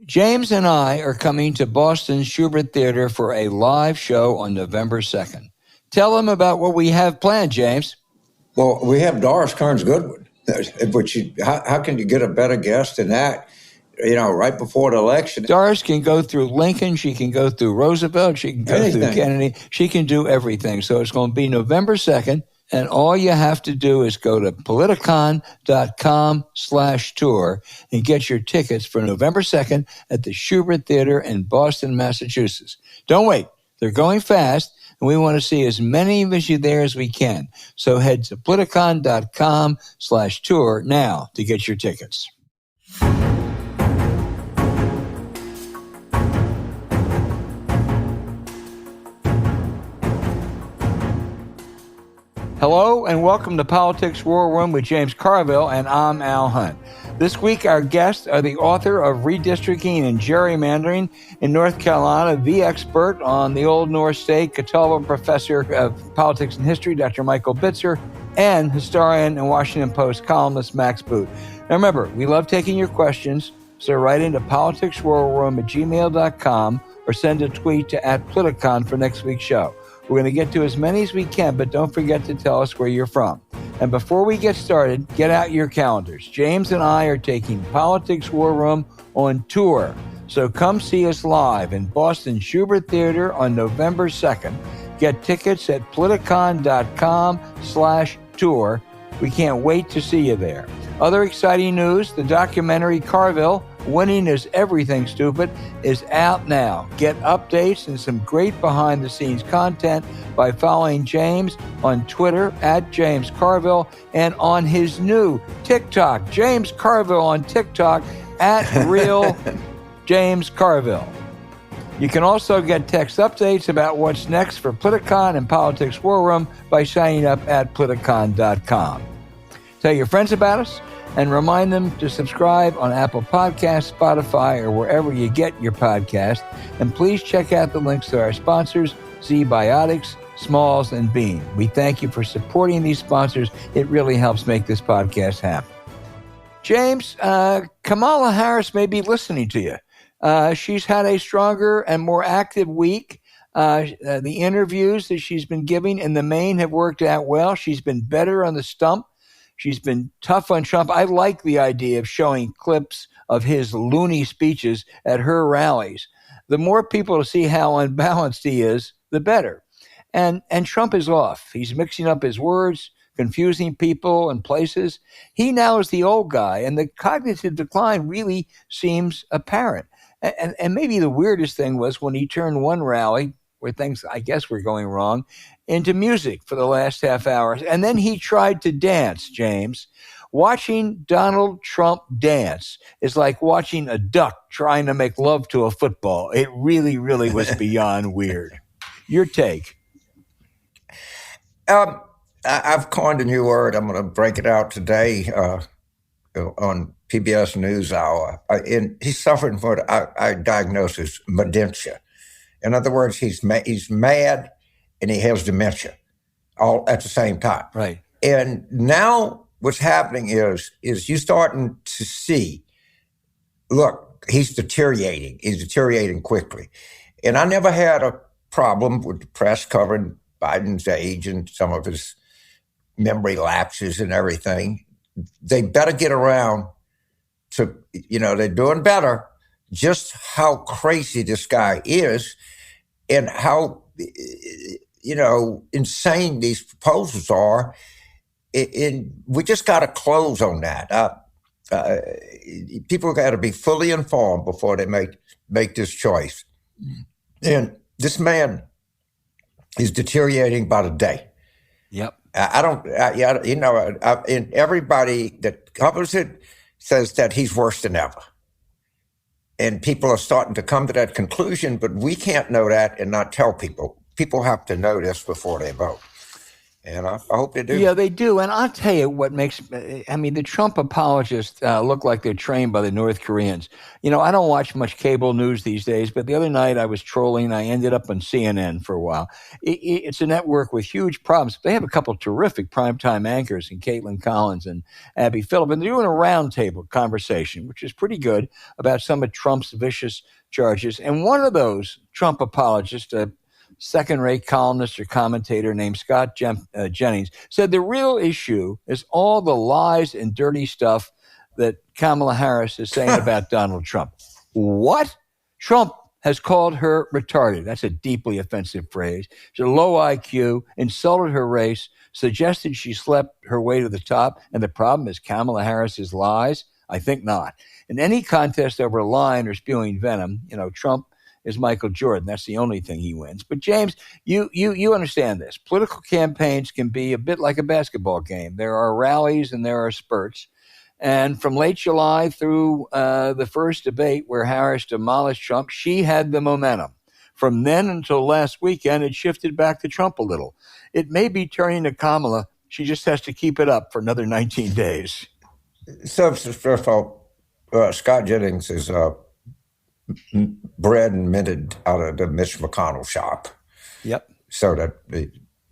James and I are coming to Boston's Schubert Theater for a live show on November 2nd. Tell them about what we have planned, James. Well, we have Doris Kearns Goodwin, which how can you get a better guest than that? You know, right before the election. Doris can go through Lincoln. She can go through Roosevelt. She can go through Kennedy. She can do everything. So it's going to be November 2nd. And all you have to do is go to politicon.com/tour and get your tickets for November 2nd at the Schubert Theater in Boston, Massachusetts. Don't wait. They're going fast, and we want to see as many of you there as we can. So head to politicon.com/tour now to get your tickets. Hello and welcome to Politics War Room with James Carville, and I'm Al Hunt. This week our guests are the author of Redistricting and Gerrymandering in North Carolina, the expert on the Old North State, Catawba professor of politics and history, Dr. Michael Bitzer, and historian and Washington Post columnist Max Boot. Now remember, we love taking your questions, so write into politicswarroom@gmail.com or send a tweet to @Politicon for next week's show. We're going to get to as many as we can, but don't forget to tell us where you're from. And before we get started, get out your calendars. James and I are taking Politics War Room on tour. So come see us live in Boston Schubert Theater on November 2nd. Get tickets at politicon.com/tour. We can't wait to see you there. Other exciting news, the documentary Carville, Winning is Everything Stupid, is out now. Get updates and some great behind-the-scenes content by following James on Twitter @James Carville and on his new TikTok, James Carville on TikTok @Real James Carville. You can also get text updates about what's next for Politicon and Politics War Room by signing up at politicon.com. Tell your friends about us and remind them to subscribe on Apple Podcasts, Spotify, or wherever you get your podcast. And please check out the links to our sponsors, Zbiotics, Smalls, and Bean. We thank you for supporting these sponsors. It really helps make this podcast happen. James, Kamala Harris may be listening to you. She's had a stronger and more active week. The interviews that she's been giving in the main have worked out well. She's been better on the stump. She's been tough on Trump. I like the idea of showing clips of his loony speeches at her rallies. The more people to see how unbalanced he is, the better. And Trump is off. He's mixing up his words, confusing people and places. He now is the old guy, and the cognitive decline really seems apparent. And maybe the weirdest thing was when he turned one rally, where things, I guess, were going wrong, into music for the last half hour. And then he tried to dance, James. Watching Donald Trump dance is like watching a duck trying to make love to a football. It really, really was beyond weird. Your take? I've coined a new word. I'm going to break it out today on PBS NewsHour. And he's suffering from what I diagnose as dementia. In other words, he's mad and he has dementia all at the same time. Right. And now what's happening is you starting to see, look, he's deteriorating. He's deteriorating quickly. And I never had a problem with the press covering Biden's age and some of his memory lapses and everything. They better get around to, they're doing better, just how crazy this guy is and how, insane these proposals are. And we just got to close on that. People got to be fully informed before they make this choice. And this man is deteriorating by the day. Yep. And everybody that covers it says that he's worse than ever. And people are starting to come to that conclusion, but we can't know that and not tell people. People have to know this before they vote. And I hope they do. Yeah, they do. And I'll tell you what makes, I mean, the Trump apologists look like they're trained by the North Koreans. You know, I don't watch much cable news these days, but the other night I was trolling. I ended up on CNN for a while. It's a network with huge problems. They have a couple of terrific primetime anchors in Caitlin Collins and Abby Phillip, and they're doing a roundtable conversation, which is pretty good, about some of Trump's vicious charges. And one of those Trump apologists, second-rate columnist or commentator named Scott Jennings, said the real issue is all the lies and dirty stuff that Kamala Harris is saying about Donald Trump. What? Trump has called her retarded. That's a deeply offensive phrase. She's a low IQ, insulted her race, suggested she slept her way to the top, and the problem is Kamala Harris's lies? I think not. In any contest over a line or spewing venom, Trump is Michael Jordan. That's the only thing he wins. But James, you understand this. Political campaigns can be a bit like a basketball game. There are rallies and there are spurts. And from late July through the first debate where Harris demolished Trump, she had the momentum. From then until last weekend, it shifted back to Trump a little. It may be turning to Kamala. She just has to keep it up for another 19 days. So, first of all, Scott Jennings is bred and minted out of the Mitch McConnell shop. Yep. So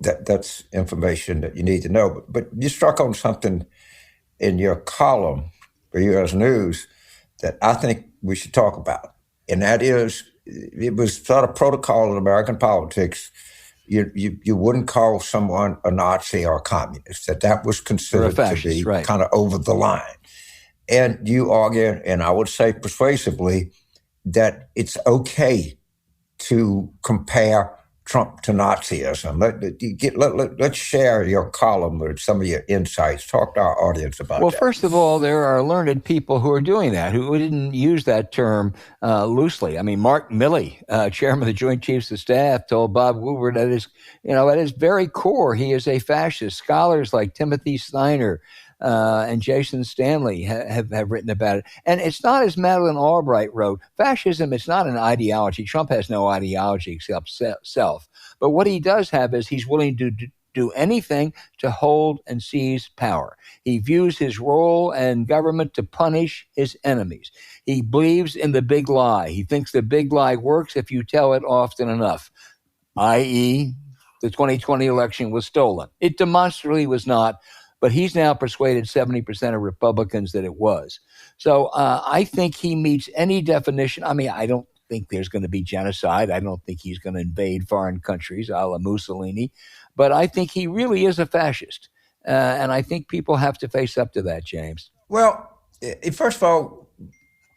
that's information that you need to know. But you struck on something in your column for U.S. News that I think we should talk about. And that is, it was sort of protocol in American politics. You wouldn't call someone a Nazi or a communist, that was considered to be right, kind of over the line. And you argue, and I would say persuasively, that it's okay to compare Trump to Nazism. Let's share your column or some of your insights. Talk to our audience about that. Well, first of all, there are learned people who are doing that, who didn't use that term loosely. I mean, Mark Milley, chairman of the Joint Chiefs of Staff, told Bob Woodward that at his very core, he is a fascist. Scholars like Timothy Steiner and Jason Stanley have written about it. And it's not, as Madeleine Albright wrote, fascism is not an ideology. Trump has no ideology except self. But what he does have is he's willing to do anything to hold and seize power. He views his role in government to punish his enemies. He believes in the big lie. He thinks the big lie works if you tell it often enough, i.e., the 2020 election was stolen. It demonstrably was not. But he's now persuaded 70% of Republicans that it was. So I think he meets any definition. I mean, I don't think there's going to be genocide. I don't think he's going to invade foreign countries a la Mussolini. But I think he really is a fascist. And I think people have to face up to that, James. Well, first of all,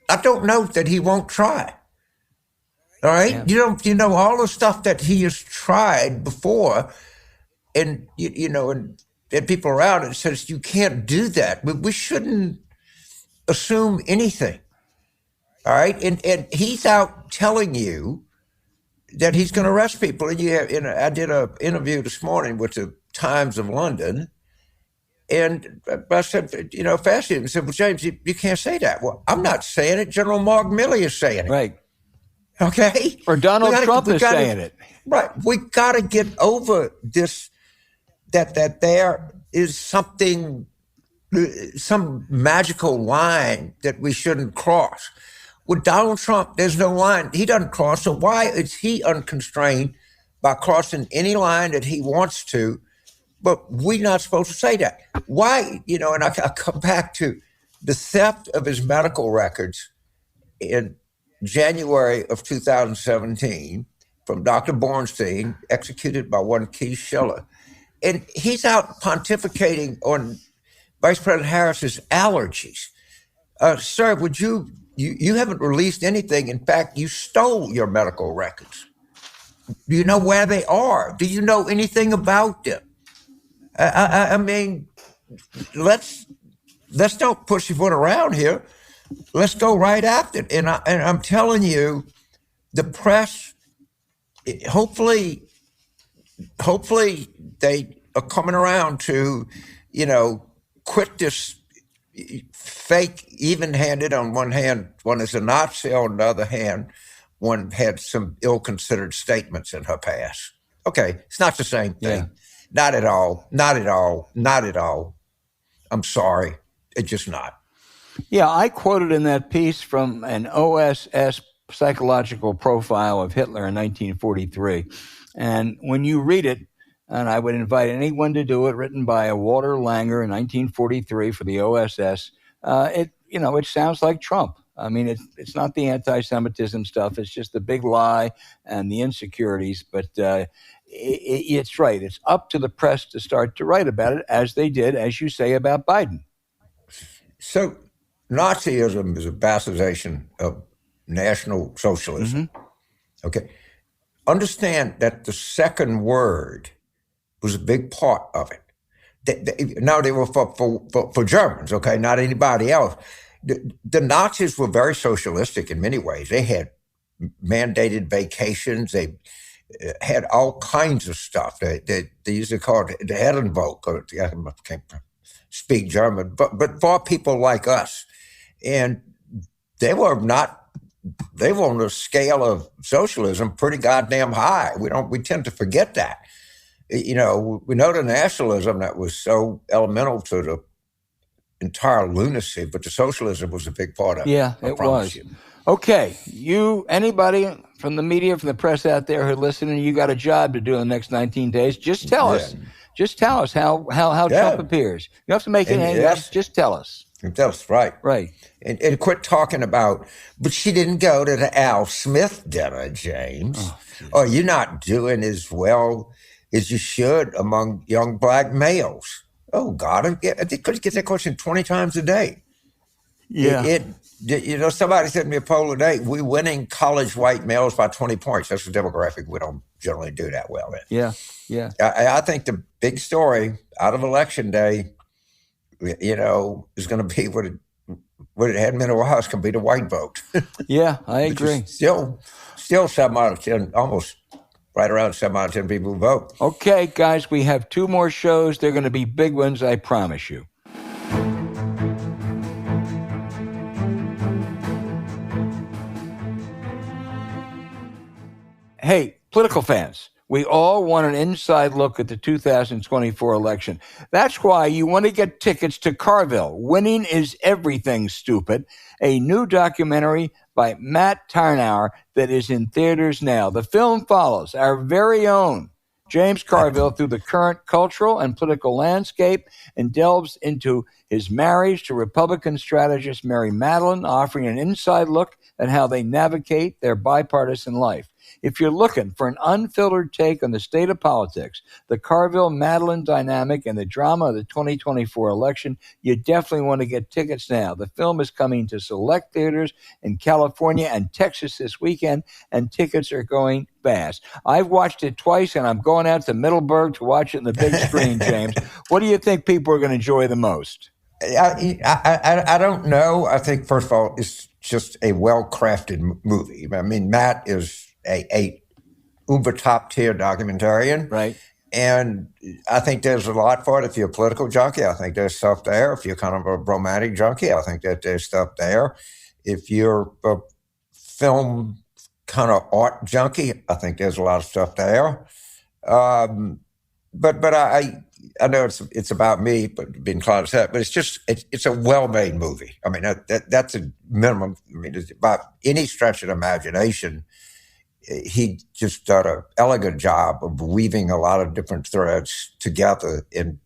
I don't know that he won't try. All right? Yeah. You know all the stuff that he has tried before. And, and people around it says you can't do that. But we shouldn't assume anything. All right. And he's out telling you that he's going to arrest people. And I did an interview this morning with the Times of London. And I said, fascism. He said, well, James, you can't say that. Well, I'm not saying it. General Mark Milley is saying it. Right. Okay. Or Donald Trump is saying it. Right. We got to get over this. That there is some magical line that we shouldn't cross. With Donald Trump, there's no line he doesn't cross. So why is he unconstrained by crossing any line that he wants to? But we're not supposed to say that. Why, and I come back to the theft of his medical records in January of 2017 from Dr. Bornstein, executed by one Keith Schiller. And he's out pontificating on Vice President Harris's allergies. Sir, would you haven't released anything. In fact, you stole your medical records. Do you know where they are? Do you know anything about them? I mean, let's don't pussyfoot around here. Let's go right after it. And I'm telling you, the press, hopefully they are coming around to, quit this fake even-handed. On one hand, one is a Nazi. On the other hand, one had some ill-considered statements in her past. Okay, it's not the same thing. Not at all. Not at all. Not at all. I'm sorry. It's just not. Yeah, I quoted in that piece from an OSS psychological profile of Hitler in 1943. And when you read it, and I would invite anyone to do it, written by a Walter Langer in 1943 for the OSS, it sounds like Trump. I mean, it's not the anti-Semitism stuff. It's just the big lie and the insecurities. But it's right. It's up to the press to start to write about it, as they did, as you say, about Biden. So Nazism is a bastardization of National Socialism. Mm-hmm. Okay. Understand that the second word was a big part of it. They were for Germans, okay, not anybody else. The Nazis were very socialistic in many ways. They had mandated vacations. They had all kinds of stuff. They used to call it the Herrenvolk. I can't speak German, but for people like us. And they were on the scale of socialism pretty goddamn high. We tend to forget that. We know the nationalism that was so elemental to the entire lunacy, but the socialism was a big part of it. Yeah, it was. Okay, anybody from the media, from the press out there who are listening, you got a job to do in the next 19 days. Just tell us. Just tell us how Trump appears. You don't have to make it anything else. Just tell us. Tell us, right. Right. And quit talking about, but she didn't go to the Al Smith dinner, James. Or you're not doing as well as you should among young black males. Oh, God. I could get that question 20 times a day. Yeah. Somebody sent me a poll today. We're winning college white males by 20 points. That's a demographic we don't generally do that well in. Yeah, yeah. I think the big story out of Election Day, is going to be what it hadn't been a while. It's going to be the white vote. Yeah, I agree. Still 7 out of 10, almost right around 7 out of 10 people who vote. Okay, guys, we have 2 more shows. They're going to be big ones, I promise you. Hey, political fans, we all want an inside look at the 2024 election. That's why you want to get tickets to Carville, Winning is Everything, Stupid, a new documentary by Matt Tarnower that is in theaters now. The film follows our very own James Carville through the current cultural and political landscape and delves into his marriage to Republican strategist Mary Madeline, offering an inside look at how they navigate their bipartisan life. If you're looking for an unfiltered take on the state of politics, the Carville-Madeline dynamic, and the drama of the 2024 election, you definitely want to get tickets now. The film is coming to select theaters in California and Texas this weekend, and tickets are going fast. I've watched it twice, and I'm going out to Middleburg to watch it in the big screen, James. What do you think people are going to enjoy the most? I don't know. I think, first of all, it's just a well-crafted movie. I mean, Matt is a uber top tier documentarian. Right. And I think there's a lot for it. If you're a political junkie, I think there's stuff there. If you're kind of a romantic junkie, I think that there's stuff there. If you're a film kind of art junkie, I think there's a lot of stuff there. But I know it's about me, but being inclined to say that, but it's a well-made movie. I mean, that's a minimum. I mean, it's about any stretch of the imagination. He just done an elegant job of weaving a lot of different threads together and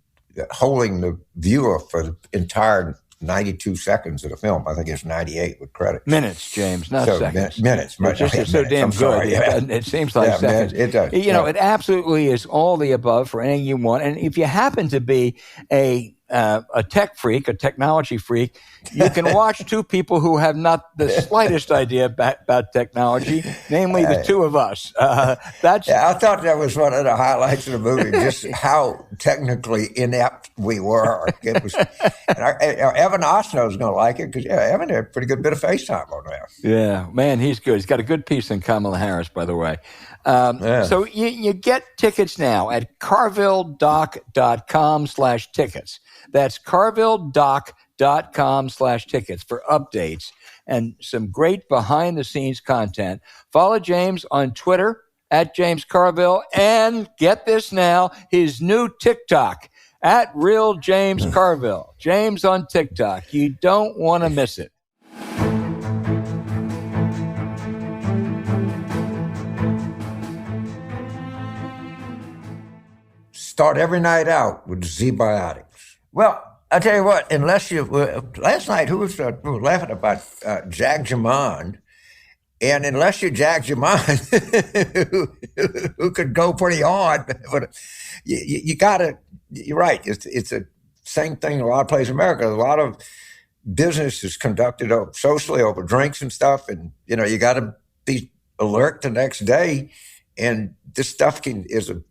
holding the viewer for the entire 92 seconds of the film. I think it's 98 with credits. Minutes, James, not seconds. Minutes. It's just so damn good. It seems like seconds. It does. It absolutely is all the above for anything you want. And if you happen to be a tech freak, a technology freak, you can watch 2 people who have not the slightest idea about technology, namely the 2 of us. I thought that was one of the highlights of the movie, just how technically inept we were. It was, Evan Osno is going to like it because Evan had a pretty good bit of FaceTime on there. Yeah, man, he's good. He's got a good piece on Kamala Harris, by the way. So you get tickets now at carvilledoc.com/tickets. That's carvilledoc.com/tickets for updates and some great behind-the-scenes content. Follow James on Twitter at James Carville, and get this now, his new TikTok at Real James Carville. James on TikTok. You don't want to miss it. Start every night out with Zbiotics. Well, I tell you what, unless you, last night, we were laughing about Jack Jamon, and unless you Jack Jamon, who could go pretty hard, but you got to, you're right, it's a same thing in a lot of places in America. A lot of business is conducted socially over drinks and stuff, and you got to be alert the next day, and this stuff is a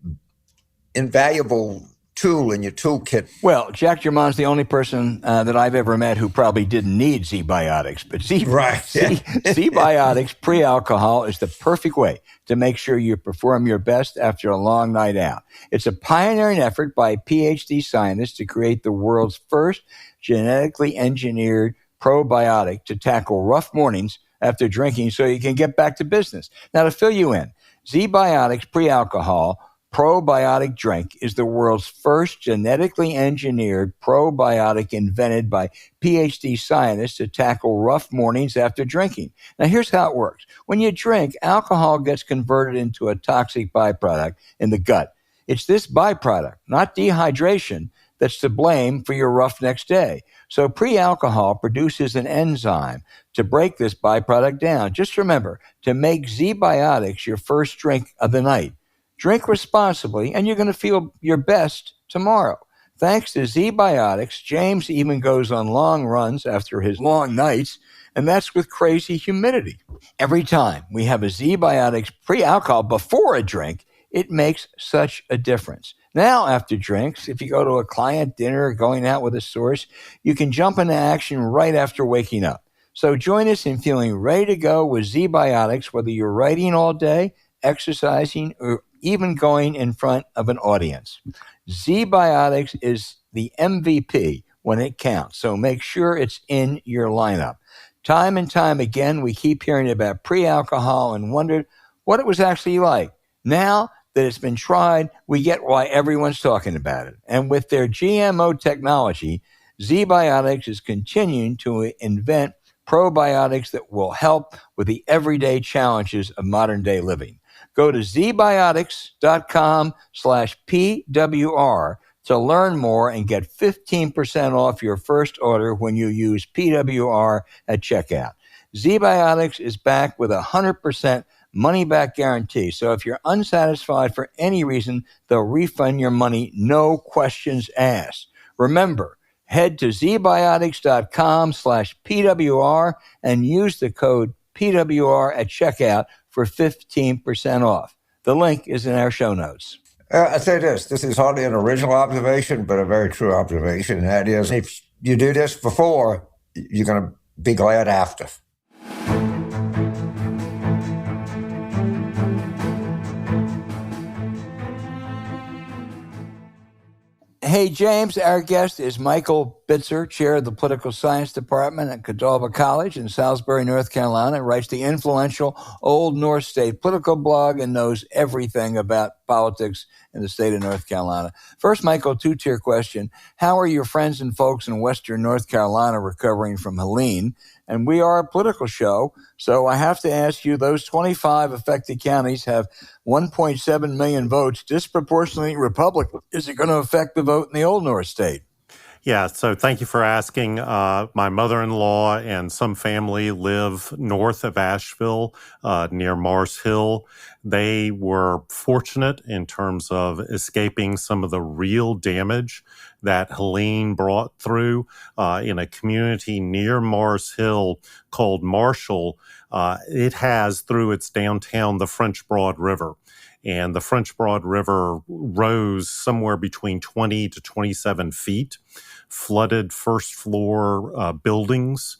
invaluable tool in your toolkit. Well, Jack Germon's the only person that I've ever met who probably didn't need Zbiotics, but Zbiotics pre-alcohol is the perfect way to make sure you perform your best after a long night out. It's a pioneering effort by PhD scientists to create the world's first genetically engineered probiotic to tackle rough mornings after drinking so you can get back to business. Now, to fill you in, Zbiotics pre-alcohol probiotic drink is the world's first genetically engineered probiotic invented by PhD scientists to tackle rough mornings after drinking. Now, here's how it works. When you drink, alcohol gets converted into a toxic byproduct in the gut. It's this byproduct, not dehydration, that's to blame for your rough next day. So pre-alcohol produces an enzyme to break this byproduct down. Just remember to make Zbiotics your first drink of the night. Drink responsibly, and you're going to feel your best tomorrow. Thanks to Zbiotics, James even goes on long runs after his long nights, and that's with crazy humidity. Every time we have a Zbiotics pre-alcohol before a drink, it makes such a difference. Now, after drinks, if you go to a client dinner or going out with a source, you can jump into action right after waking up. So join us in feeling ready to go with Zbiotics, whether you're writing all day, exercising, or even going in front of an audience. Zbiotics is the MVP when it counts, so make sure it's in your lineup. Time and time again, we keep hearing about pre-alcohol and wondered what it was actually like. Now that it's been tried, we get why everyone's talking about it. And with their GMO technology, Zbiotics is continuing to invent probiotics that will help with the everyday challenges of modern day living. Go to zbiotics.com/PWR to learn more and get 15% off your first order when you use PWR at checkout. Zbiotics is back with a 100% money-back guarantee. So if you're unsatisfied for any reason, they'll refund your money, no questions asked. Remember, head to zbiotics.com/PWR and use the code PWR at checkout for 15% off. The link is in our show notes. I say this is hardly an original observation, but a very true observation. And that is, if you do this before, you're going to be glad after. Hey, James, our guest is Michael Bitzer, chair of the political science department at Cadalba College in Salisbury, North Carolina, writes the influential Old North State political blog and knows everything about politics in the state of North Carolina. First, Michael, two-tier question. How are your friends and folks in Western North Carolina recovering from Helene? And we are a political show, so I have to ask you, those 25 affected counties have 1.7 million votes, disproportionately Republican. Is it going to affect the vote in the Old North State? Yeah, so thank you for asking. My mother-in-law and some family live north of Asheville, near Mars Hill. They were fortunate in terms of escaping some of the real damage that Helene brought through in a community near Mars Hill called Marshall. It has through its downtown the French Broad River. And the French Broad River rose somewhere between 20 to 27 feet, flooded first floor buildings,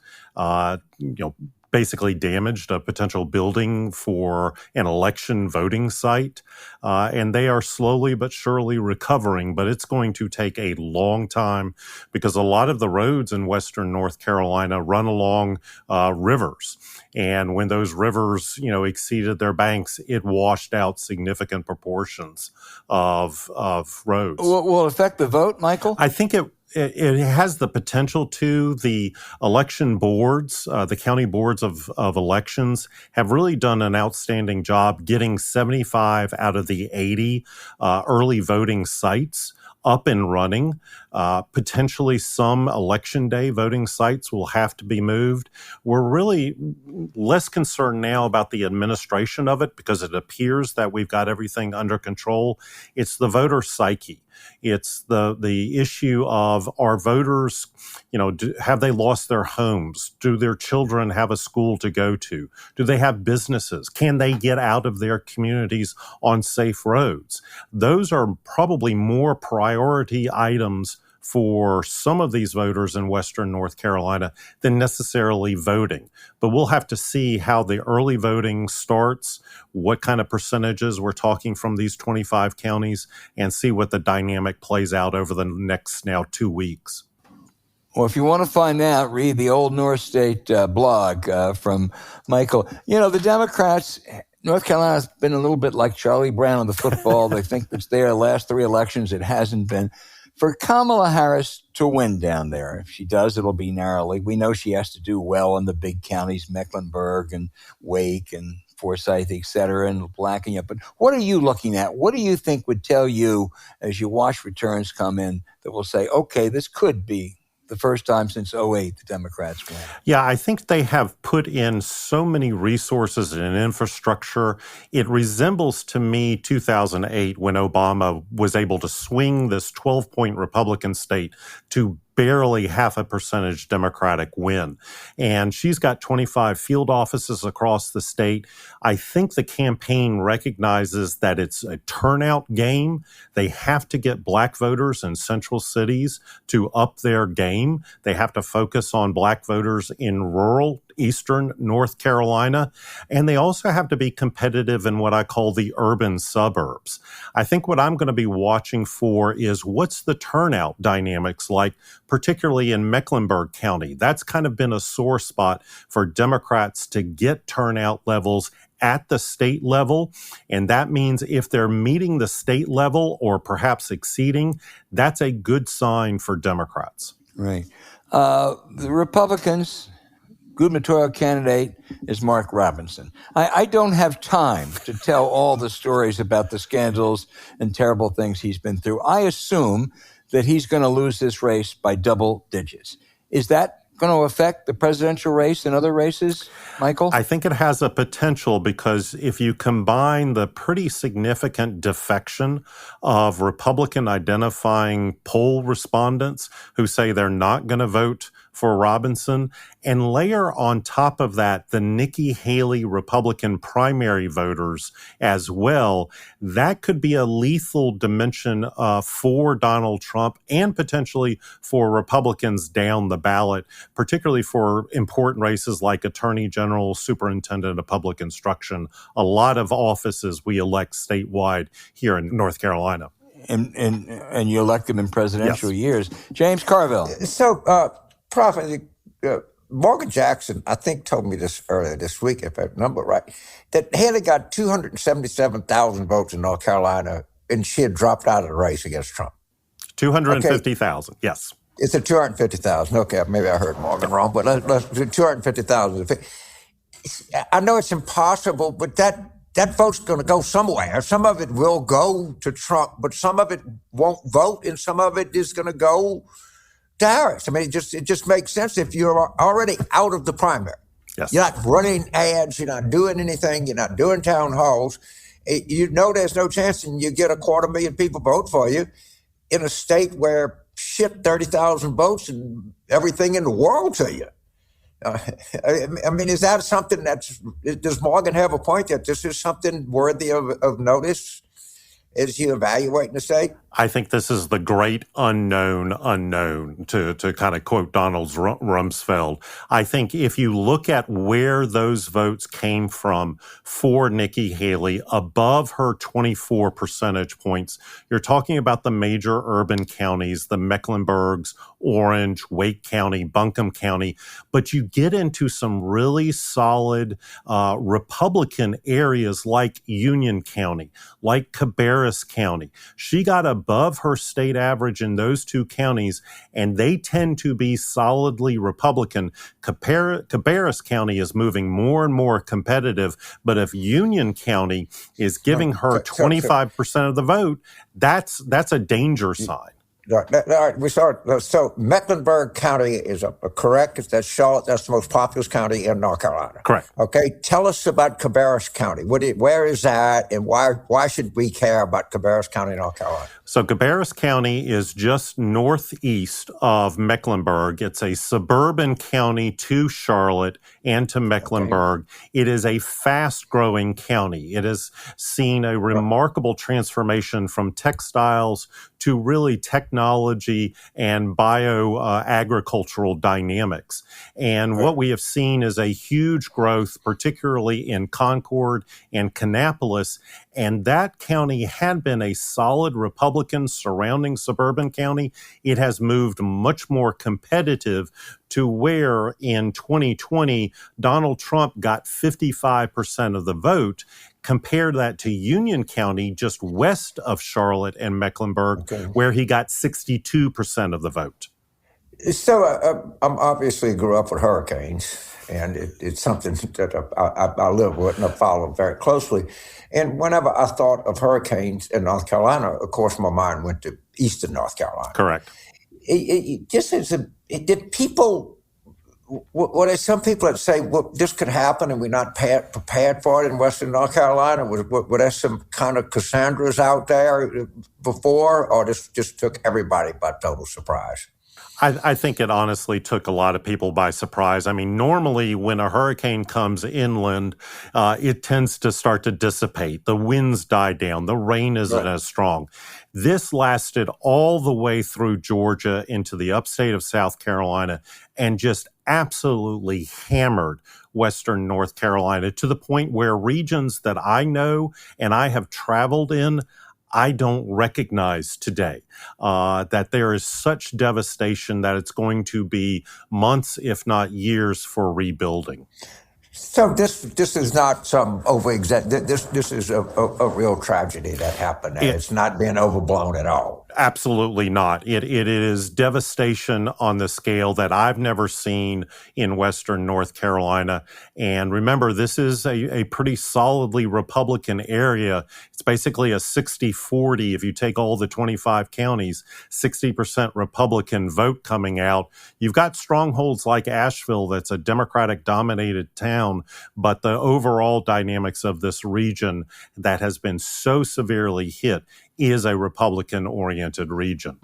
basically damaged a potential building for an election voting site. And they are slowly but surely recovering, but it's going to take a long time because a lot of the roads in western North Carolina run along rivers. And when those rivers, exceeded their banks, it washed out significant proportions of roads. Will it affect the vote, Michael? I think it has the potential to. The election boards, the county boards of elections, have really done an outstanding job getting 75 out of the 80 early voting sites up and running. Potentially some election day voting sites will have to be moved. We're really less concerned now about the administration of it because it appears that we've got everything under control. It's the voter psyche. It's the issue of, are voters, have they lost their homes? Do their children have a school to go to? Do they have businesses? Can they get out of their communities on safe roads? Those are probably more priority items for some of these voters in western North Carolina than necessarily voting. But we'll have to see how the early voting starts, what kind of percentages we're talking from these 25 counties, and see what the dynamic plays out over the next now 2 weeks. Well, if you want to find out, read the Old North State blog from Michael. The Democrats, North Carolina's been a little bit like Charlie Brown on the football. They think it's their last 3 elections. It hasn't been. For Kamala Harris to win down there, if she does, it'll be narrowly. We know she has to do well in the big counties, Mecklenburg and Wake and Forsyth, et cetera, and blacking up. But what are you looking at? What do you think would tell you as you watch returns come in that will say, okay, this could be the first time since 2008 the Democrats win? Yeah, I think they have put in so many resources and infrastructure. It resembles to me 2008 when Obama was able to swing this 12-point Republican state to barely 0.5% Democratic win. And she's got 25 field offices across the state. I think the campaign recognizes that it's a turnout game. They have to get black voters in central cities to up their game. They have to focus on black voters in rural eastern North Carolina. And they also have to be competitive in what I call the urban suburbs. I think what I'm going to be watching for is what's the turnout dynamics like, particularly in Mecklenburg County. That's kind of been a sore spot for Democrats to get turnout levels at the state level. And that means if they're meeting the state level or perhaps exceeding, that's a good sign for Democrats. Right. The Republicans, gubernatorial candidate is Mark Robinson. I don't have time to tell all the stories about the scandals and terrible things he's been through. I assume that he's going to lose this race by double digits. Is that going to affect the presidential race and other races, Michael? I think it has a potential because if you combine the pretty significant defection of Republican identifying poll respondents who say they're not going to vote for Robinson, and layer on top of that the Nikki Haley Republican primary voters as well, that could be a lethal dimension for Donald Trump and potentially for Republicans down the ballot, particularly for important races like Attorney General, Superintendent of Public Instruction, a lot of offices we elect statewide here in North Carolina. And you elect them in presidential years. James Carville. So, Prof, Morgan Jackson, I think, told me this earlier this week, if I remember right, that Haley got 277,000 votes in North Carolina, and she had dropped out of the race against Trump. 250,000, yes. It's a 250,000. Okay, maybe I heard Morgan wrong, but let's do 250,000. I know it's impossible, but that vote's going to go somewhere. Some of it will go to Trump, but some of it won't vote, and some of it is going to go to Harris. I mean, it just makes sense if you're already out of the primary. Yes. You're not running ads. You're not doing anything. You're not doing town halls. You know there's no chance, and you get 250,000 people vote for you in a state where 30,000 votes and everything in the world to you. I mean, is that something does Morgan have a point that this is something worthy of notice? as you evaluate the state? I think this is the great unknown, to kind of quote Donald Rumsfeld. I think if you look at where those votes came from for Nikki Haley, above her 24 percentage points, you're talking about the major urban counties, the Mecklenburgs, Orange, Wake County, Buncombe County, but you get into some really solid Republican areas like Union County, like Cabarrus County. She got above her state average in those two counties, and they tend to be solidly Republican. Cabarrus County is moving more and more competitive, but if Union County is giving her 25% of the vote, that's a danger sign. All right, we start. So Mecklenburg County is correct. That's Charlotte. That's the most populous county in North Carolina. Correct. Okay. Tell us about Cabarrus County. Where is that, and why should we care about Cabarrus County, North Carolina? So Cabarrus County is just northeast of Mecklenburg. It's a suburban county to Charlotte and to Mecklenburg. Okay. It is a fast-growing county. It has seen a remarkable transformation from textiles to really technology and agricultural dynamics. And what we have seen is a huge growth, particularly in Concord and Kannapolis. And that county had been a solid Republican surrounding suburban county. It has moved much more competitive to where in 2020, Donald Trump got 55% of the vote. Compare that to Union County, just west of Charlotte and Mecklenburg, where he got 62% of the vote. So I obviously grew up with hurricanes, and it's something that I live with and I follow very closely. And whenever I thought of hurricanes in North Carolina, of course, my mind went to eastern North Carolina. Correct. Did people... Well, there's some people that say, well, this could happen and we're not prepared for it in Western North Carolina. Were there some kind of Cassandras out there before, or this just took everybody by total surprise? I think it honestly took a lot of people by surprise. I mean, normally when a hurricane comes inland, it tends to start to dissipate. The winds die down. The rain isn't as strong. This lasted all the way through Georgia into the upstate of South Carolina and just absolutely hammered Western North Carolina to the point where regions that I know and I have traveled in, I don't recognize today, that there is such devastation that it's going to be months, if not years, for rebuilding. So this is not some this is a real tragedy that happened. It's not being overblown at all. Absolutely not. It is devastation on the scale that I've never seen in Western North Carolina. And remember, this is a pretty solidly Republican area. It's basically a 60-40. If you take all the 25 counties, 60% Republican vote coming out. You've got strongholds like Asheville that's a Democratic-dominated town, but the overall dynamics of this region that has been so severely hit is a Republican-oriented region.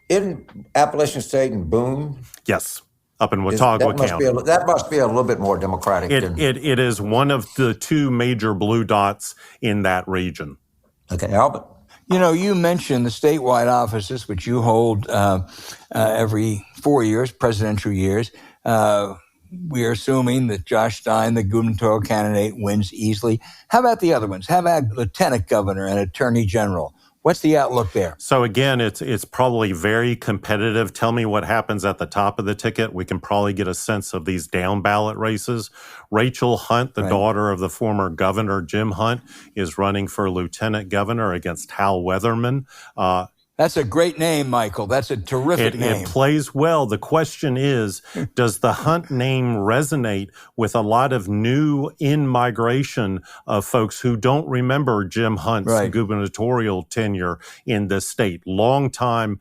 In Appalachian State and Boone? Yes, up in Watauga County. That must be a little bit more Democratic. It is one of the two major blue dots in that region. Okay, Albert? You know, you mentioned the statewide offices, which you hold every 4 years, presidential years. We are assuming that Josh Stein, the gubernatorial candidate, wins easily. How about the other ones? How about lieutenant governor and attorney general? What's the outlook there? So again, it's probably very competitive. Tell me what happens at the top of the ticket. We can probably get a sense of these down-ballot races. Rachel Hunt, the daughter of the former governor Jim Hunt, is running for lieutenant governor against Hal Weatherman. That's a great name, Michael. That's a terrific name. It plays well. The question is, does the Hunt name resonate with a lot of new in-migration of folks who don't remember Jim Hunt's gubernatorial tenure in the state? Long-time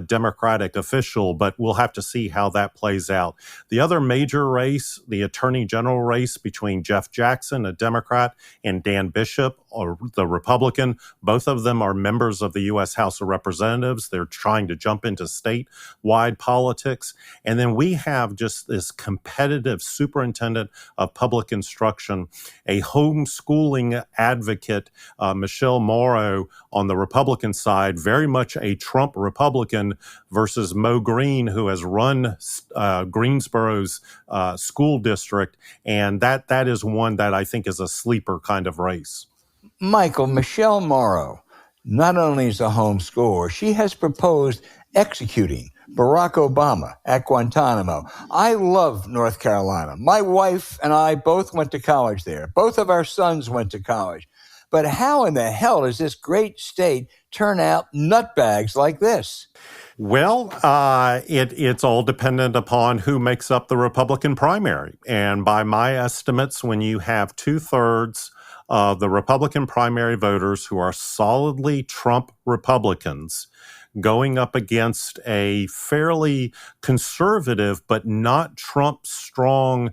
Democratic official, but we'll have to see how that plays out. The other major race, the attorney general race between Jeff Jackson, a Democrat, and Dan Bishop, or the Republican, both of them are members of the U.S. House of Representatives. Representatives. They're trying to jump into statewide politics. And then we have just this competitive superintendent of public instruction, a homeschooling advocate, Michelle Morrow, on the Republican side, very much a Trump Republican, versus Mo Green, who has run Greensboro's school district. And that is one that I think is a sleeper kind of race. Michael, Michelle Morrow not only is a homeschooler, she has proposed executing Barack Obama at Guantanamo. I love North Carolina. My wife and I both went to college there. Both of our sons went to college. But how in the hell does this great state turn out nutbags like this? Well, it's all dependent upon who makes up the Republican primary. And by my estimates, when you have 2/3 of the Republican primary voters who are solidly Trump Republicans going up against a fairly conservative but not Trump strong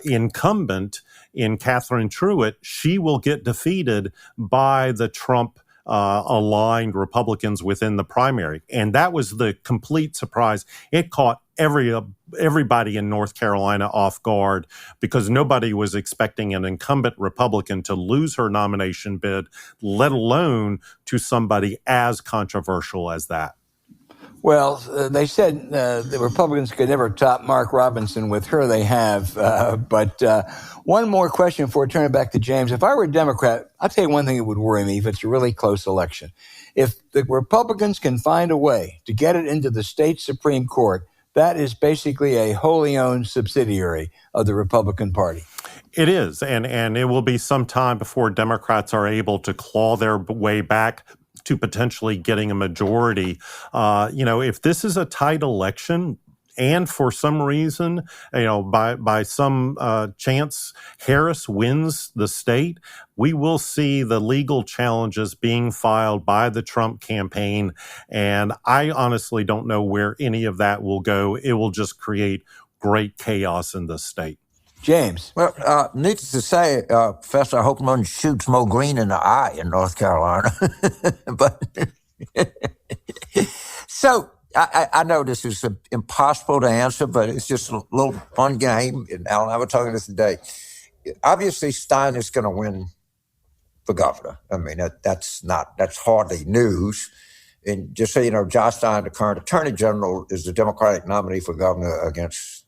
incumbent in Catherine Truitt, she will get defeated by the Trump aligned Republicans within the primary. And that was the complete surprise. It caught everybody in North Carolina off guard because nobody was expecting an incumbent Republican to lose her nomination bid, let alone to somebody as controversial as that. Well, they said the Republicans could never top Mark Robinson. With her, they have. But one more question before I turn it back to James. If I were a Democrat, I'll tell you one thing that would worry me if it's a really close election. If the Republicans can find a way to get it into the state Supreme Court, that is basically a wholly owned subsidiary of the Republican Party. It is, and it will be some time before Democrats are able to claw their way back to potentially getting a majority. If this is a tight election, and for some reason, by some chance, Harris wins the state, we will see the legal challenges being filed by the Trump campaign. And I honestly don't know where any of that will go. It will just create great chaos in the state. James. Well, needless to say, Professor, I hope no one shoots Mo Green in the eye in North Carolina. But so I know this is impossible to answer, but it's just a little fun game. And Al and I were talking this today. Obviously, Stein is going to win for governor. I mean, that's hardly news. And just so you know, Josh Stein, the current Attorney General, is the Democratic nominee for governor against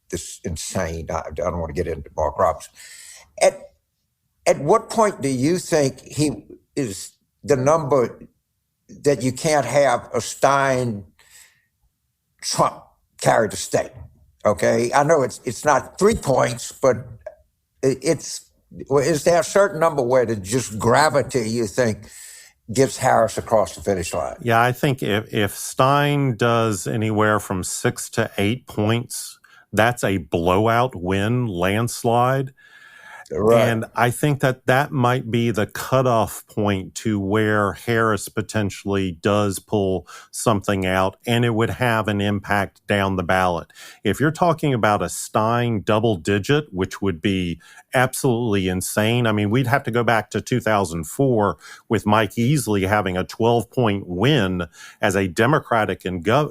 this insane, I don't want to get into Mark Robinson. At what point do you think he is the number that you can't have a Stein Trump carry the state? Okay, I know it's not 3 points, but is there a certain number where the just gravity you think gets Harris across the finish line? Yeah, I think if Stein does anywhere from 6 to 8 points, that's a blowout win, landslide. Right. And I think that might be the cutoff point to where Harris potentially does pull something out, and it would have an impact down the ballot. If you're talking about a Stein double digit, which would be absolutely insane. I mean, we'd have to go back to 2004 with Mike Easley having a 12-point win as a Democratic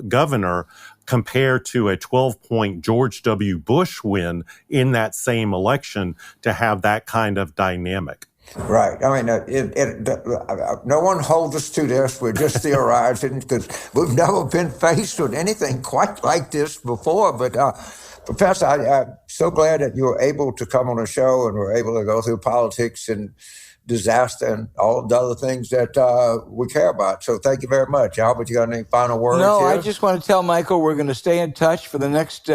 governor compared to a 12-point George W. Bush win in that same election to have that kind of dynamic. Right. I mean, no one holds us to this. We're just theorizing because we've never been faced with anything quite like this before. But Professor, I'm so glad that you were able to come on the show and were able to go through politics and disaster and all the other things that we care about. So thank you very much. Albert, you got any final words? No, here? I just want to tell Michael we're going to stay in touch for the next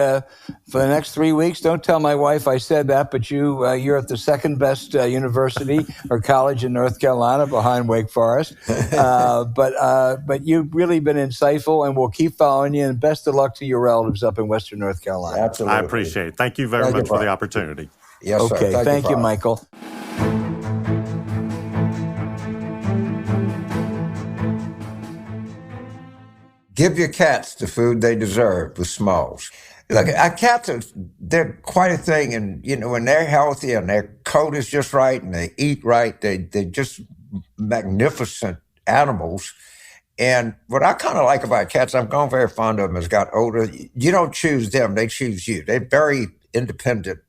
3 weeks. Don't tell my wife I said that, but you're at the second best university or college in North Carolina behind Wake Forest. But you've really been insightful, and we'll keep following you. And best of luck to your relatives up in Western North Carolina. Absolutely. I appreciate it. Thank you very much for the opportunity. Yes, sir. Okay. Thank you, Michael. Give your cats the food they deserve with Smalls. Look, our cats they're quite a thing. And, when they're healthy and their coat is just right and they eat right, they're just magnificent animals. And what I kind of like about cats, I've grown very fond of them as got older. You don't choose them; they choose you. They're very independently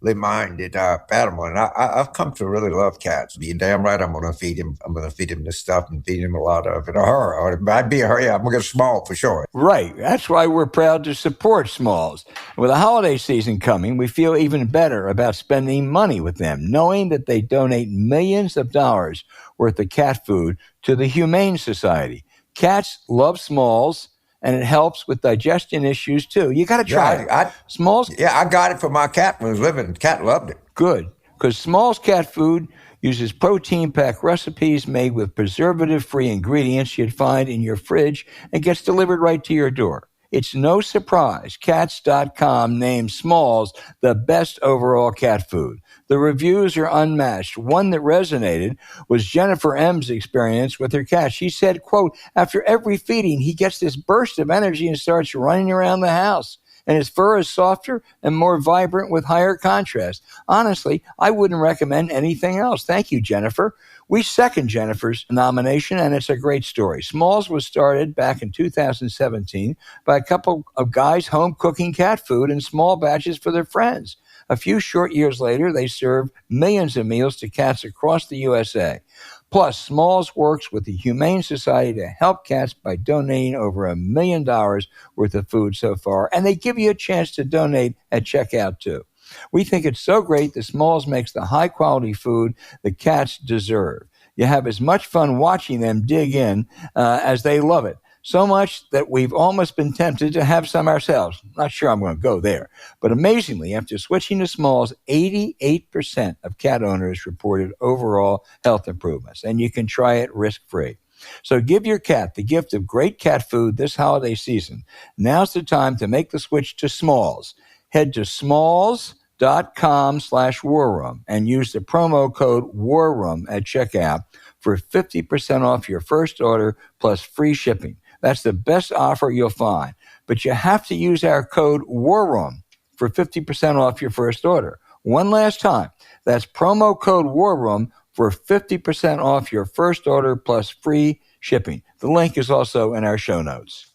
minded animal, and I've come to really love cats. You're damn right. I'm going to feed him. I'm going to feed him this stuff and feed him a lot of it. Or her. Or it might be her. Yeah, I'm going to get small for sure. Right. That's why we're proud to support Smalls. With the holiday season coming, we feel even better about spending money with them, knowing that they donate millions of dollars worth of cat food to the Humane Society. Cats love Smalls, and it helps with digestion issues, too. You got to try it. Smalls. Yeah, I got it for my cat when I was living. The cat loved it. Good, because Smalls cat food uses protein-packed recipes made with preservative-free ingredients you'd find in your fridge and gets delivered right to your door. It's no surprise Cats.com named Smalls the best overall cat food. The reviews are unmatched. One that resonated was Jennifer M's experience with her cat. She said, quote, after every feeding, he gets this burst of energy and starts running around the house. And his fur is softer and more vibrant with higher contrast. Honestly, I wouldn't recommend anything else. Thank you, Jennifer. We second Jennifer's nomination, and it's a great story. Smalls was started back in 2017 by a couple of guys home cooking cat food in small batches for their friends. A few short years later, they served millions of meals to cats across the USA. Plus, Smalls works with the Humane Society to help cats by donating over $1 million worth of food so far, and they give you a chance to donate at checkout, too. We think it's so great that Smalls makes the high-quality food the cats deserve. You have as much fun watching them dig in as they love it. So much that we've almost been tempted to have some ourselves. Not sure I'm going to go there. But amazingly, after switching to Smalls, 88% of cat owners reported overall health improvements, and you can try it risk-free. So give your cat the gift of great cat food this holiday season. Now's the time to make the switch to Smalls. Head to smalls.com/warroom and use the promo code WARROOM at checkout for 50% off your first order plus free shipping. That's the best offer you'll find. But you have to use our code WARROOM for 50% off your first order. One last time, that's promo code WARROOM for 50% off your first order plus free shipping. The link is also in our show notes.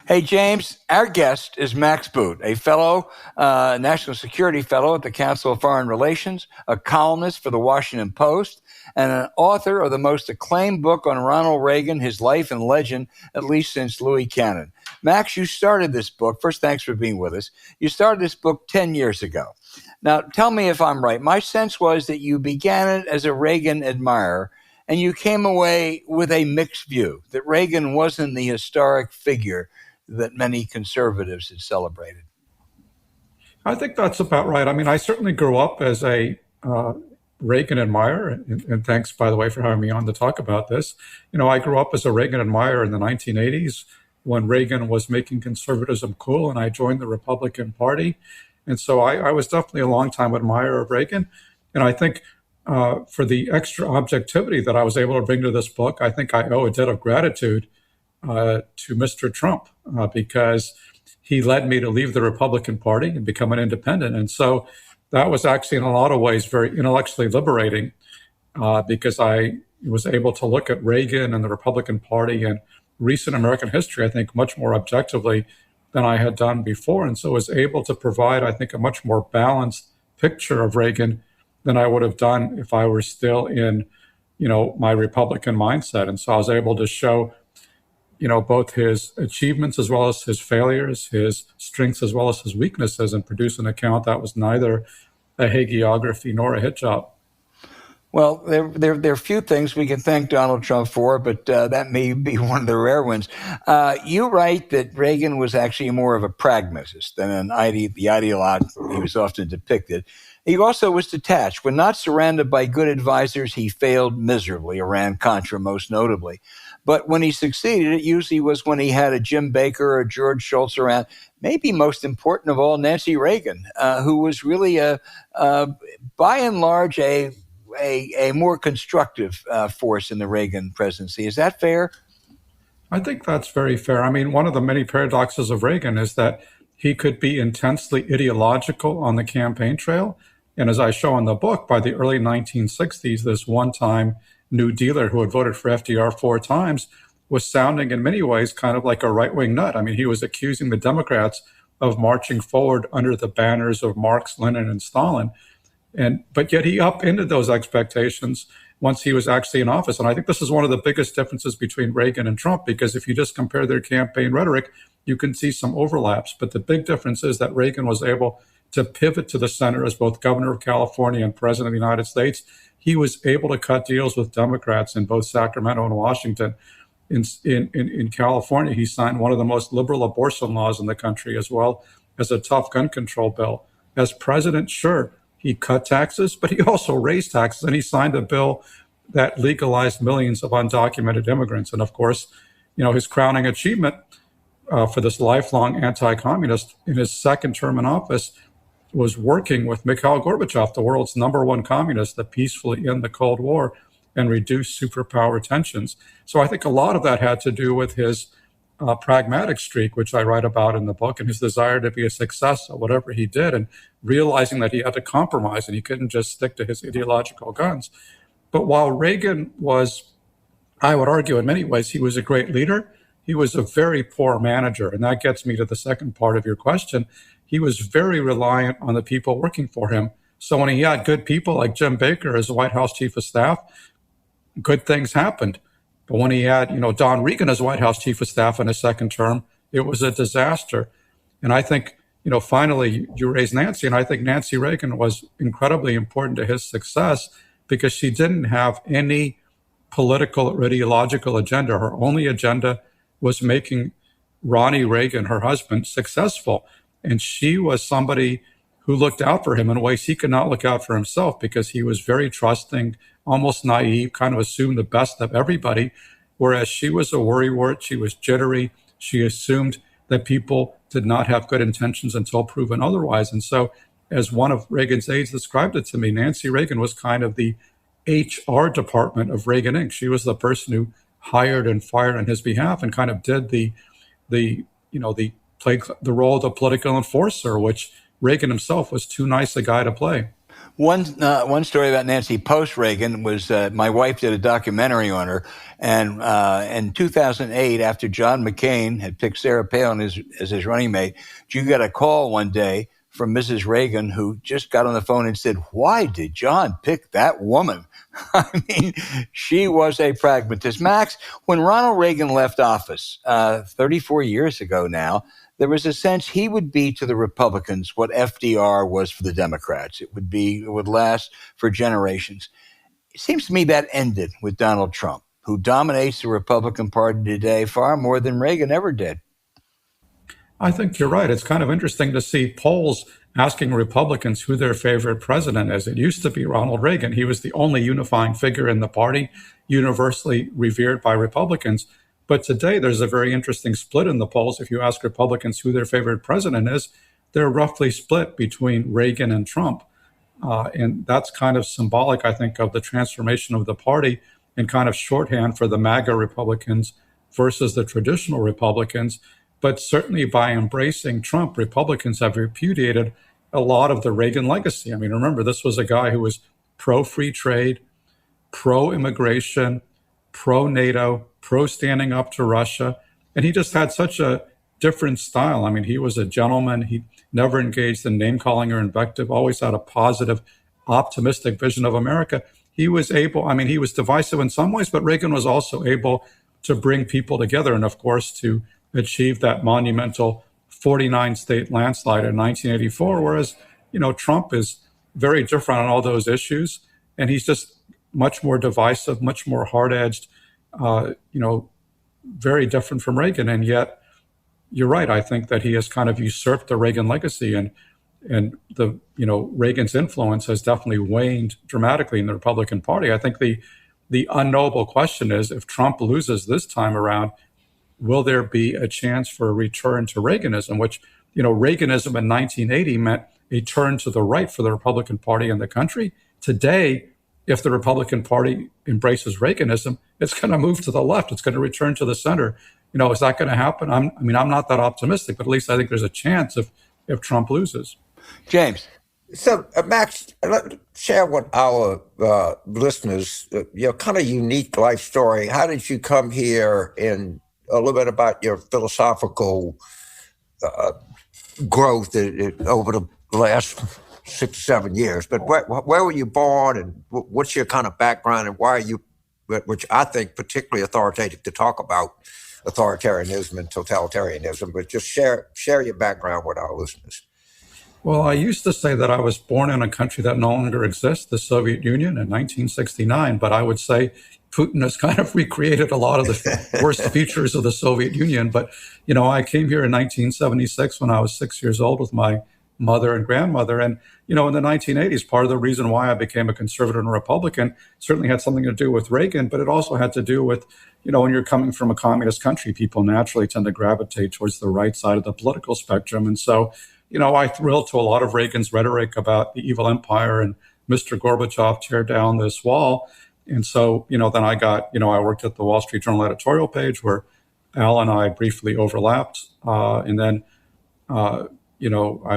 Hey, James, our guest is Max Boot, a fellow, national security fellow at the Council of Foreign Relations, a columnist for the Washington Post, and an author of the most acclaimed book on Ronald Reagan, his life and legend, at least since Louis Cannon. Max, you started this book. First, thanks for being with us. You started this book 10 years ago. Now, tell me if I'm right. My sense was that you began it as a Reagan admirer, and you came away with a mixed view, that Reagan wasn't the historic figure that many conservatives had celebrated. I think that's about right. I mean, I certainly grew up as a Reagan admirer, and thanks, by the way, for having me on to talk about this. You know, I grew up as a Reagan admirer in the 1980s when Reagan was making conservatism cool, and I joined the Republican Party. And so I was definitely a longtime admirer of Reagan. And I think for the extra objectivity that I was able to bring to this book, I think I owe a debt of gratitude to Mr. Trump because he led me to leave the Republican Party and become an independent. And so that was actually in a lot of ways very intellectually liberating because I was able to look at Reagan and the Republican Party and recent American history, I think, much more objectively than I had done before. And so was able to provide, I think, a much more balanced picture of Reagan than I would have done if I were still in, my Republican mindset. And so I was able to show both his achievements as well as his failures, his strengths as well as his weaknesses, and produce an account that was neither a hagiography nor a hit job. Well, there are few things we can thank Donald Trump for, but that may be one of the rare ones. You write that Reagan was actually more of a pragmatist than the ideologue he was often depicted. He also was detached. When not surrounded by good advisors, he failed miserably, Iran-Contra most notably. But when he succeeded, it usually was when he had a Jim Baker or George Shultz around. Maybe most important of all, Nancy Reagan, who was really, by and large, a more constructive force in the Reagan presidency. Is that fair? I think that's very fair. I mean, one of the many paradoxes of Reagan is that He could be intensely ideological on the campaign trail. And as I show in the book, by the early 1960s, this one-time New Dealer who had voted for FDR 4 times was sounding in many ways kind of like a right-wing nut. I mean, he was accusing the Democrats of marching forward under the banners of Marx, Lenin, and Stalin. But yet he upended those expectations once he was actually in office. And I think this is one of the biggest differences between Reagan and Trump, because if you just compare their campaign rhetoric, you can see some overlaps. But the big difference is that Reagan was able to pivot to the center as both governor of California and president of the United States. He was able to cut deals with Democrats in both Sacramento and Washington. In California, he signed one of the most liberal abortion laws in the country, as well as a tough gun control bill. As president, sure, he cut taxes, but he also raised taxes, and he signed a bill that legalized millions of undocumented immigrants. And of course, his crowning achievement for this lifelong anti-communist in his second term in office was working with Mikhail Gorbachev, the world's #1 communist, to peacefully end the Cold War and reduce superpower tensions. So I think a lot of that had to do with his pragmatic streak, which I write about in the book, and his desire to be a success at whatever he did, and realizing that he had to compromise and he couldn't just stick to his ideological guns. But while Reagan was, I would argue in many ways, he was a great leader, he was a very poor manager. And that gets me to the second part of your question. He was very reliant on the people working for him. So when he had good people like Jim Baker as the White House chief of staff, good things happened. But when he had, Don Regan as White House chief of staff in his second term, it was a disaster. And I think, finally, you raised Nancy, and I think Nancy Reagan was incredibly important to his success because she didn't have any political or ideological agenda. Her only agenda was making Ronnie Reagan, her husband, successful. And she was somebody who looked out for him in ways he could not look out for himself, because he was very trusting, almost naive, kind of assumed the best of everybody, whereas she was a worrywart, she was jittery, she assumed that people did not have good intentions until proven otherwise. And so, as one of Reagan's aides described it to me, Nancy Reagan was kind of the HR department of Reagan Inc. She was the person who hired and fired on his behalf and kind of did played the role of the political enforcer, which Reagan himself was too nice a guy to play. One story about Nancy post-Reagan was my wife did a documentary on her. And in 2008, after John McCain had picked Sarah Palin as his running mate, you got a call one day from Mrs. Reagan, who just got on the phone and said, "Why did John pick that woman?" I mean, she was a pragmatist. Max, when Ronald Reagan left office 34 years ago now, there was a sense he would be to the Republicans what FDR was for the Democrats. It would last for generations. It seems to me that ended with Donald Trump, who dominates the Republican Party today far more than Reagan ever did. I think you're right. It's kind of interesting to see polls asking Republicans who their favorite president is. It used to be Ronald Reagan. He was the only unifying figure in the party, universally revered by Republicans. But today, there's a very interesting split in the polls. If you ask Republicans who their favorite president is, they're roughly split between Reagan and Trump. And that's kind of symbolic, I think, of the transformation of the party and kind of shorthand for the MAGA Republicans versus the traditional Republicans. But certainly by embracing Trump, Republicans have repudiated a lot of the Reagan legacy. I mean, remember, this was a guy who was pro-free trade, pro-immigration, pro-NATO, pro-standing up to Russia. And he just had such a different style. I mean, he was a gentleman. He never engaged in name-calling or invective, always had a positive, optimistic vision of America. He was divisive in some ways, but Reagan was also able to bring people together and, of course, to achieve that monumental 49-state landslide in 1984, whereas, Trump is very different on all those issues, and he's just much more divisive, much more hard-edged, very different from Reagan. And yet, you're right, I think that he has kind of usurped the Reagan legacy, and the Reagan's influence has definitely waned dramatically in the Republican Party. I think the unknowable question is, if Trump loses this time around, will there be a chance for a return to Reaganism, which, Reaganism in 1980 meant a turn to the right for the Republican Party and the country. Today, if the Republican Party embraces Reaganism, it's going to move to the left. It's going to return to the center. Is that going to happen? I'm not that optimistic, but at least I think there's a chance if Trump loses. James. So, Max, share with our listeners your kind of unique life story. How did you come here, and a little bit about your philosophical growth over the last 6-7 years? But where were you born, and what's your kind of background, and why are you, which I think particularly authoritative to talk about authoritarianism and totalitarianism, but just share your background with our listeners. Well, I used to say that I was born in a country that no longer exists, the Soviet Union, in 1969. But I would say Putin has kind of recreated a lot of the worst features of the Soviet Union. But, I came here in 1976 when I was 6 years old with my mother and grandmother. And, in the 1980s, part of the reason why I became a conservative and a Republican certainly had something to do with Reagan, but it also had to do with, when you're coming from a communist country, people naturally tend to gravitate towards the right side of the political spectrum. And so, I thrilled to a lot of Reagan's rhetoric about the evil empire and Mr. Gorbachev, tear down this wall. And so, then I got, I worked at the Wall Street Journal editorial page where Al and I briefly overlapped. And then, I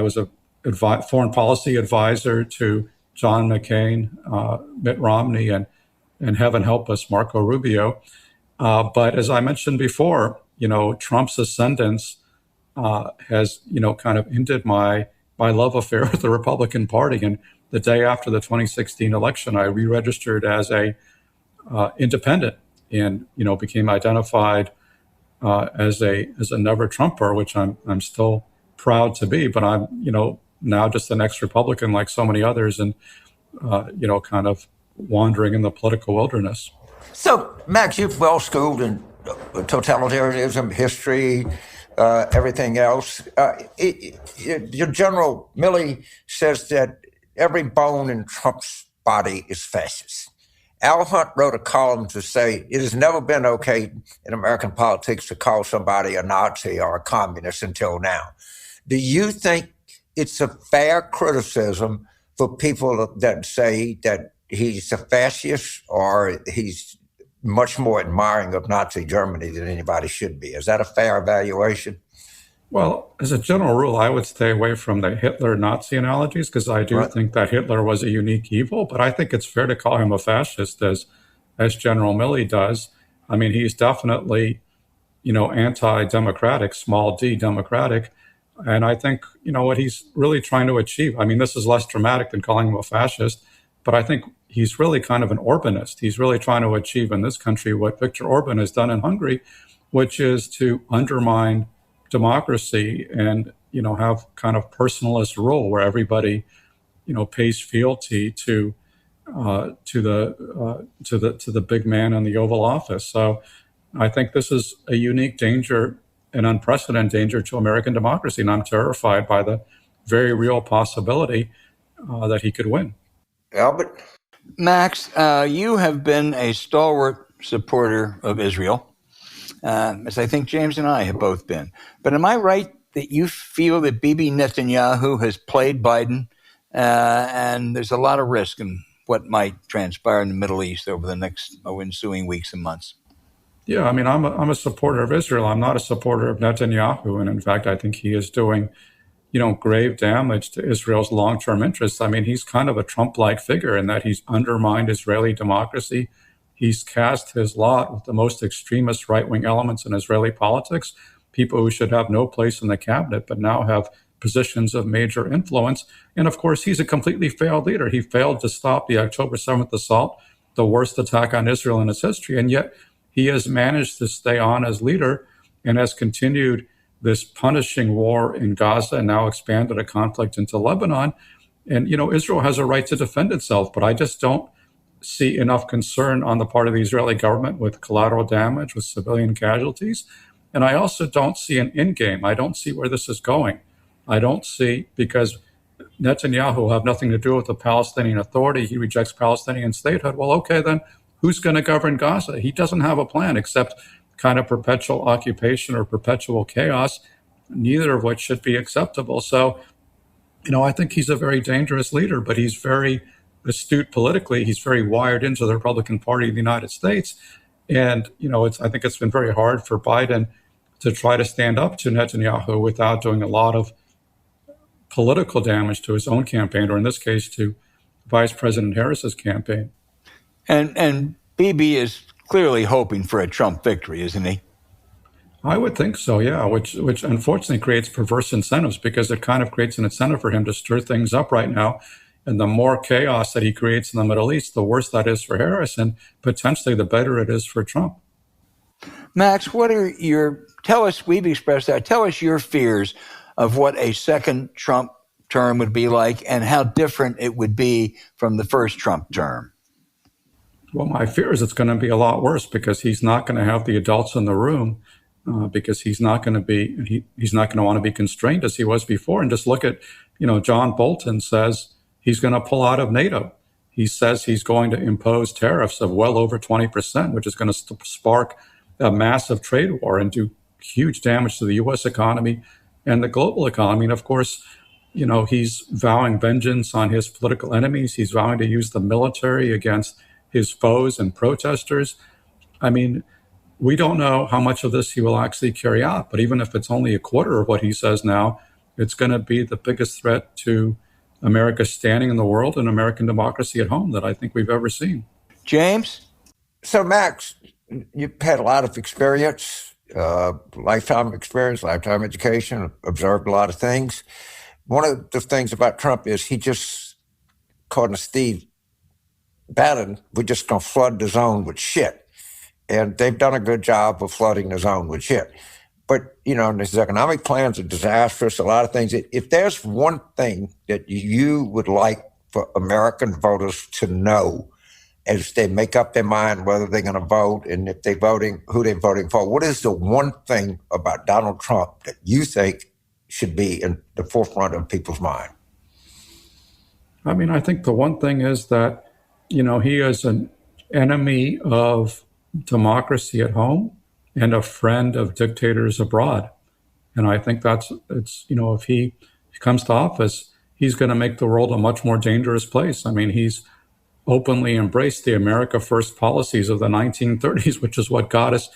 was a foreign policy advisor to John McCain, Mitt Romney, and heaven help us, Marco Rubio. But as I mentioned before, Trump's ascendance has, kind of ended my love affair with the Republican Party. And the day after the 2016 election, I re-registered as a independent and, became identified as a never Trumper, which I'm still proud to be. But I'm, now just an ex-Republican like so many others, and, kind of wandering in the political wilderness. So, Max, you're well schooled in totalitarianism, history, everything else. Your General Milley says that every bone in Trump's body is fascist. Al Hunt wrote a column to say it has never been okay in American politics to call somebody a Nazi or a communist until now. Do you think it's a fair criticism for people that say that he's a fascist or he's much more admiring of Nazi Germany than anybody should be? Is that a fair evaluation? Well, as a general rule, I would stay away from the Hitler-Nazi analogies because I do think that Hitler was a unique evil, but I think it's fair to call him a fascist as General Milley does. I mean, he's definitely, anti-democratic, small d democratic. And I think, what he's really trying to achieve, I mean, this is less dramatic than calling him a fascist, but I think he's really kind of an Orbanist. He's really trying to achieve in this country what Viktor Orban has done in Hungary, which is to undermine democracy and, have kind of personalist rule where everybody, pays fealty to the big man in the Oval Office. So I think this is a unique danger, an unprecedented danger to American democracy. And I'm terrified by the very real possibility that he could win. Albert? Max, you have been a stalwart supporter of Israel, as I think James and I have both been. But am I right that you feel that Bibi Netanyahu has played Biden, and there's a lot of risk in what might transpire in the Middle East over the next ensuing weeks and months? Yeah, I mean, I'm a supporter of Israel. I'm not a supporter of Netanyahu. And in fact, I think he is doing, grave damage to Israel's long-term interests. I mean, he's kind of a Trump-like figure in that he's undermined Israeli democracy. He's cast his lot with the most extremist right-wing elements in Israeli politics, people who should have no place in the cabinet, but now have positions of major influence. And of course, he's a completely failed leader. He failed to stop the October 7th assault, the worst attack on Israel in its history. And yet he has managed to stay on as leader and has continued this punishing war in Gaza and now expanded a conflict into Lebanon. And, Israel has a right to defend itself, but I just don't see enough concern on the part of the Israeli government with collateral damage, with civilian casualties. And I also don't see an end game. I don't see where this is going. I don't see, because Netanyahu will have nothing to do with the Palestinian Authority. He rejects Palestinian statehood. Well, okay, then who's going to govern Gaza? He doesn't have a plan except kind of perpetual occupation or perpetual chaos, neither of which should be acceptable. So, I think he's a very dangerous leader, but he's very astute politically. He's very wired into the Republican Party of the United States. And, I think it's been very hard for Biden to try to stand up to Netanyahu without doing a lot of political damage to his own campaign, or in this case, to Vice President Harris's campaign. And Bibi is clearly hoping for a Trump victory, isn't he? I would think so, yeah, which unfortunately creates perverse incentives, because it kind of creates an incentive for him to stir things up right now. And the more chaos that he creates in the Middle East, the worse that is for Harris, and potentially the better it is for Trump. Max, tell us, we've expressed that, tell us your fears of what a second Trump term would be like and how different it would be from the first Trump term. Well, my fear is it's going to be a lot worse, because he's not going to have the adults in the room, because he's not going to want to be constrained as he was before. And just look at, John Bolton says he's going to pull out of NATO. He says he's going to impose tariffs of well over 20%, which is going to spark a massive trade war and do huge damage to the U.S. economy and the global economy. And of course, he's vowing vengeance on his political enemies. He's vowing to use the military against his foes and protesters. I mean, we don't know how much of this he will actually carry out, but even if it's only a quarter of what he says now, it's going to be the biggest threat to America's standing in the world and American democracy at home that I think we've ever seen. James? So, Max, you've had a lot of experience, lifetime experience, lifetime education, observed a lot of things. One of the things about Trump is he just, according to Steve Bannon, we're just going to flood the zone with shit. And they've done a good job of flooding the zone with shit. But, his economic plans are disastrous, a lot of things. If there's one thing that you would like for American voters to know as they make up their mind whether they're going to vote and if they're voting, who they're voting for, what is the one thing about Donald Trump that you think should be in the forefront of people's mind? I mean, I think the one thing is that, he is an enemy of democracy at home and a friend of dictators abroad. And I think if he comes to office, he's going to make the world a much more dangerous place. I mean, he's openly embraced the America First policies of the 1930s, which is what got us,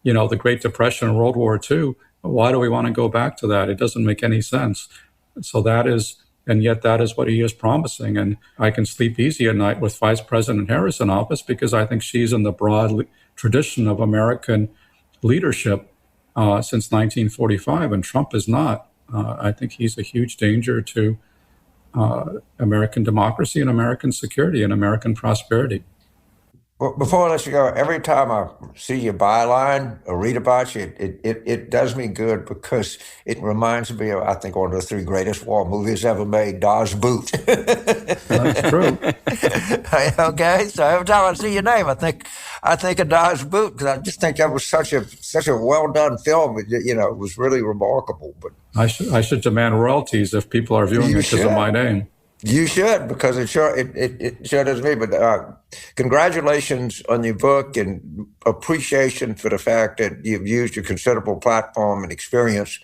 the Great Depression and World War II. Why do we want to go back to that? It doesn't make any sense. And yet that is what he is promising. And I can sleep easy at night with Vice President Harris in office, because I think she's in the broad tradition of American leadership since 1945, and Trump is not. I think he's a huge danger to American democracy and American security and American prosperity. Well, before I let you go, every time I see your byline or read about you, it does me good, because it reminds me of, I think, one of the three greatest war movies ever made, Dodge Boot. That's true. Okay, so every time I see your name, I think of Dodge Boot, because I just think that was such a well done film. It was really remarkable. But I should demand royalties if people are viewing it because of my name. You should, because it sure does me. But congratulations on your book, and appreciation for the fact that you've used your considerable platform and experience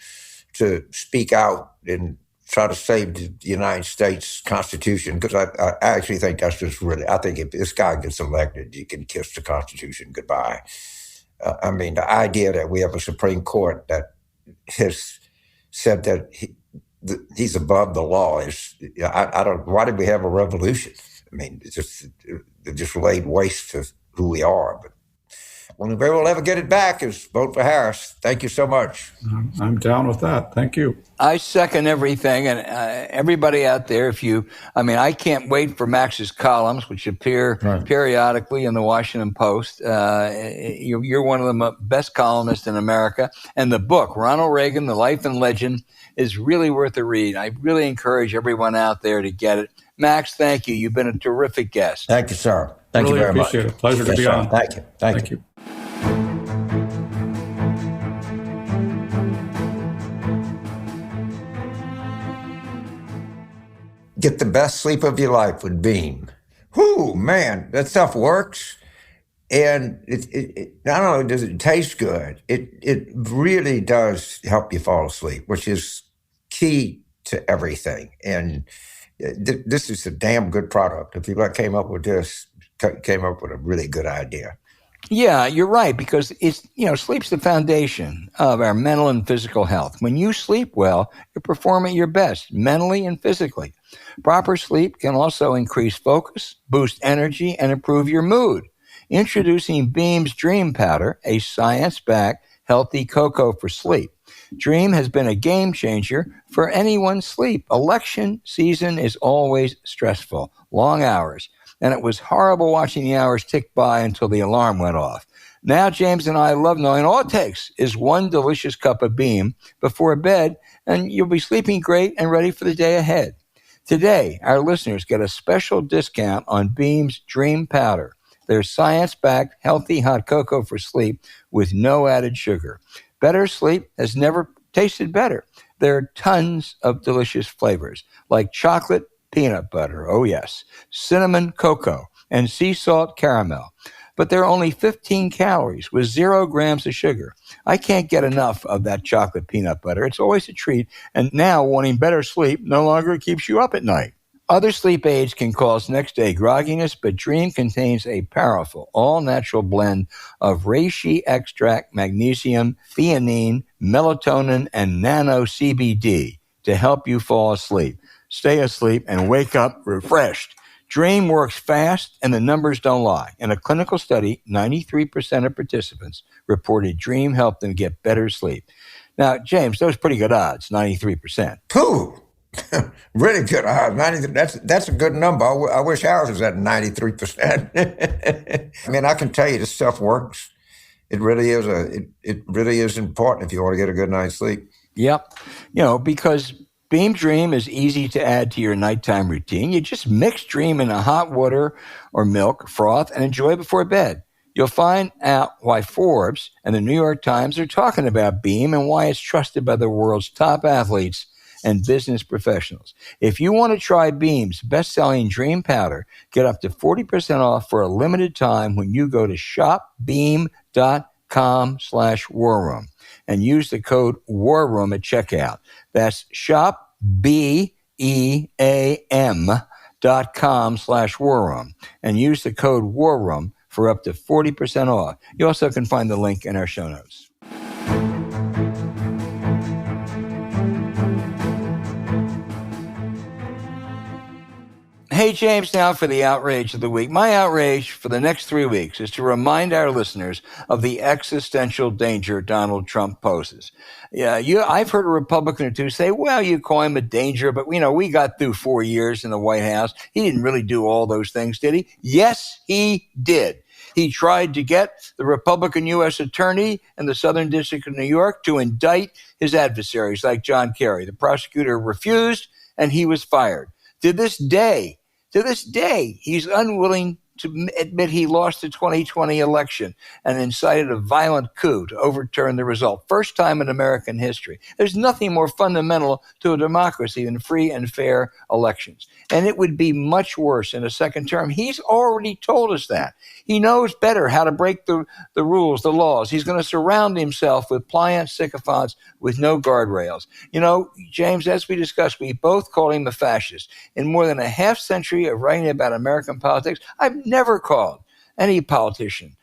to speak out and try to save the United States Constitution. Because I actually think that's just really, I think if this guy gets elected, you can kiss the Constitution goodbye. I mean, the idea that we have a Supreme Court that has said that he's above the law is, I don't, why did we have a revolution? I mean, it just laid waste to who we are. But one way we'll ever get it back is vote for Harris. Thank you so much. I'm down with that. Thank you. I second everything. And everybody out there, I can't wait for Max's columns, which appear periodically in the Washington Post. You're one of the best columnists in America. And the book, Ronald Reagan, The Life and Legend, is really worth a read. I really encourage everyone out there to get it. Max, thank you. You've been a terrific guest. Thank you, sir. Thank you very much. Really appreciate it. Pleasure to be on. Thank you. Thank you. Get the best sleep of your life with Beam. Whoo, man, that stuff works. And it not only does it taste good, it really does help you fall asleep, which is key to everything. And this is a damn good product. If you came up with this, came up with a really good idea. Yeah, you're right, because sleep's the foundation of our mental and physical health. When you sleep well, you perform at your best, mentally and physically. Proper sleep can also increase focus, boost energy, and improve your mood. Introducing Beam's Dream Powder, a science-backed healthy cocoa for sleep. Dream has been a game changer for anyone's sleep. Election season is always stressful, long hours, and it was horrible watching the hours tick by until the alarm went off. Now, James and I love knowing all it takes is one delicious cup of Beam before bed, and you'll be sleeping great and ready for the day ahead. Today, our listeners get a special discount on Beam's Dream Powder. Their science-backed, healthy hot cocoa for sleep with no added sugar. Better sleep has never tasted better. There are tons of delicious flavors, like chocolate peanut butter, oh yes, cinnamon cocoa, and sea salt caramel. But there are only 15 calories with 0 grams of sugar. I can't get enough of that chocolate peanut butter. It's always a treat, and now wanting better sleep no longer keeps you up at night. Other sleep aids can cause next-day grogginess, but Dream contains a powerful, all-natural blend of reishi extract, magnesium, theanine, melatonin, and nano-CBD to help you fall asleep, stay asleep, and wake up refreshed. Dream works fast, and the numbers don't lie. In a clinical study, 93% of participants reported Dream helped them get better sleep. Now, James, those are pretty good odds, 93%. Pooh! Really good odds. 93, that's a good number. I wish ours was at 93%. I mean, I can tell you this stuff works. It really is it really is important if you want to get a good night's sleep. Yep. Because Beam Dream is easy to add to your nighttime routine. You just mix Dream in a hot water or milk, froth, and enjoy before bed. You'll find out why Forbes and the New York Times are talking about Beam and why it's trusted by the world's top athletes and business professionals. If you want to try Beam's best-selling Dream Powder, get up to 40% off for a limited time when you go to shopbeam.com/warroom and use the code WARROOM at checkout. That's shopbeam.com/warroom and use the code WARROOM for up to 40% off. You also can find the link in our show notes. Hey, James, now for the outrage of the week. My outrage for the next 3 weeks is to remind our listeners of the existential danger Donald Trump poses. I've heard a Republican or two say, well, you call him a danger, but we got through 4 years in the White House. He didn't really do all those things, did he? Yes, he did. He tried to get the Republican U.S. attorney in the Southern District of New York to indict his adversaries like John Kerry. The prosecutor refused, and he was fired. To this day, he's unwilling to admit he lost the 2020 election and incited a violent coup to overturn the result. First time in American history. There's nothing more fundamental to a democracy than free and fair elections. And it would be much worse in a second term. He's already told us that. He knows better how to break the rules, the laws. He's going to surround himself with pliant sycophants with no guardrails. James, as we discussed, we both called him a fascist. In more than a half century of writing about American politics, I've never called any politician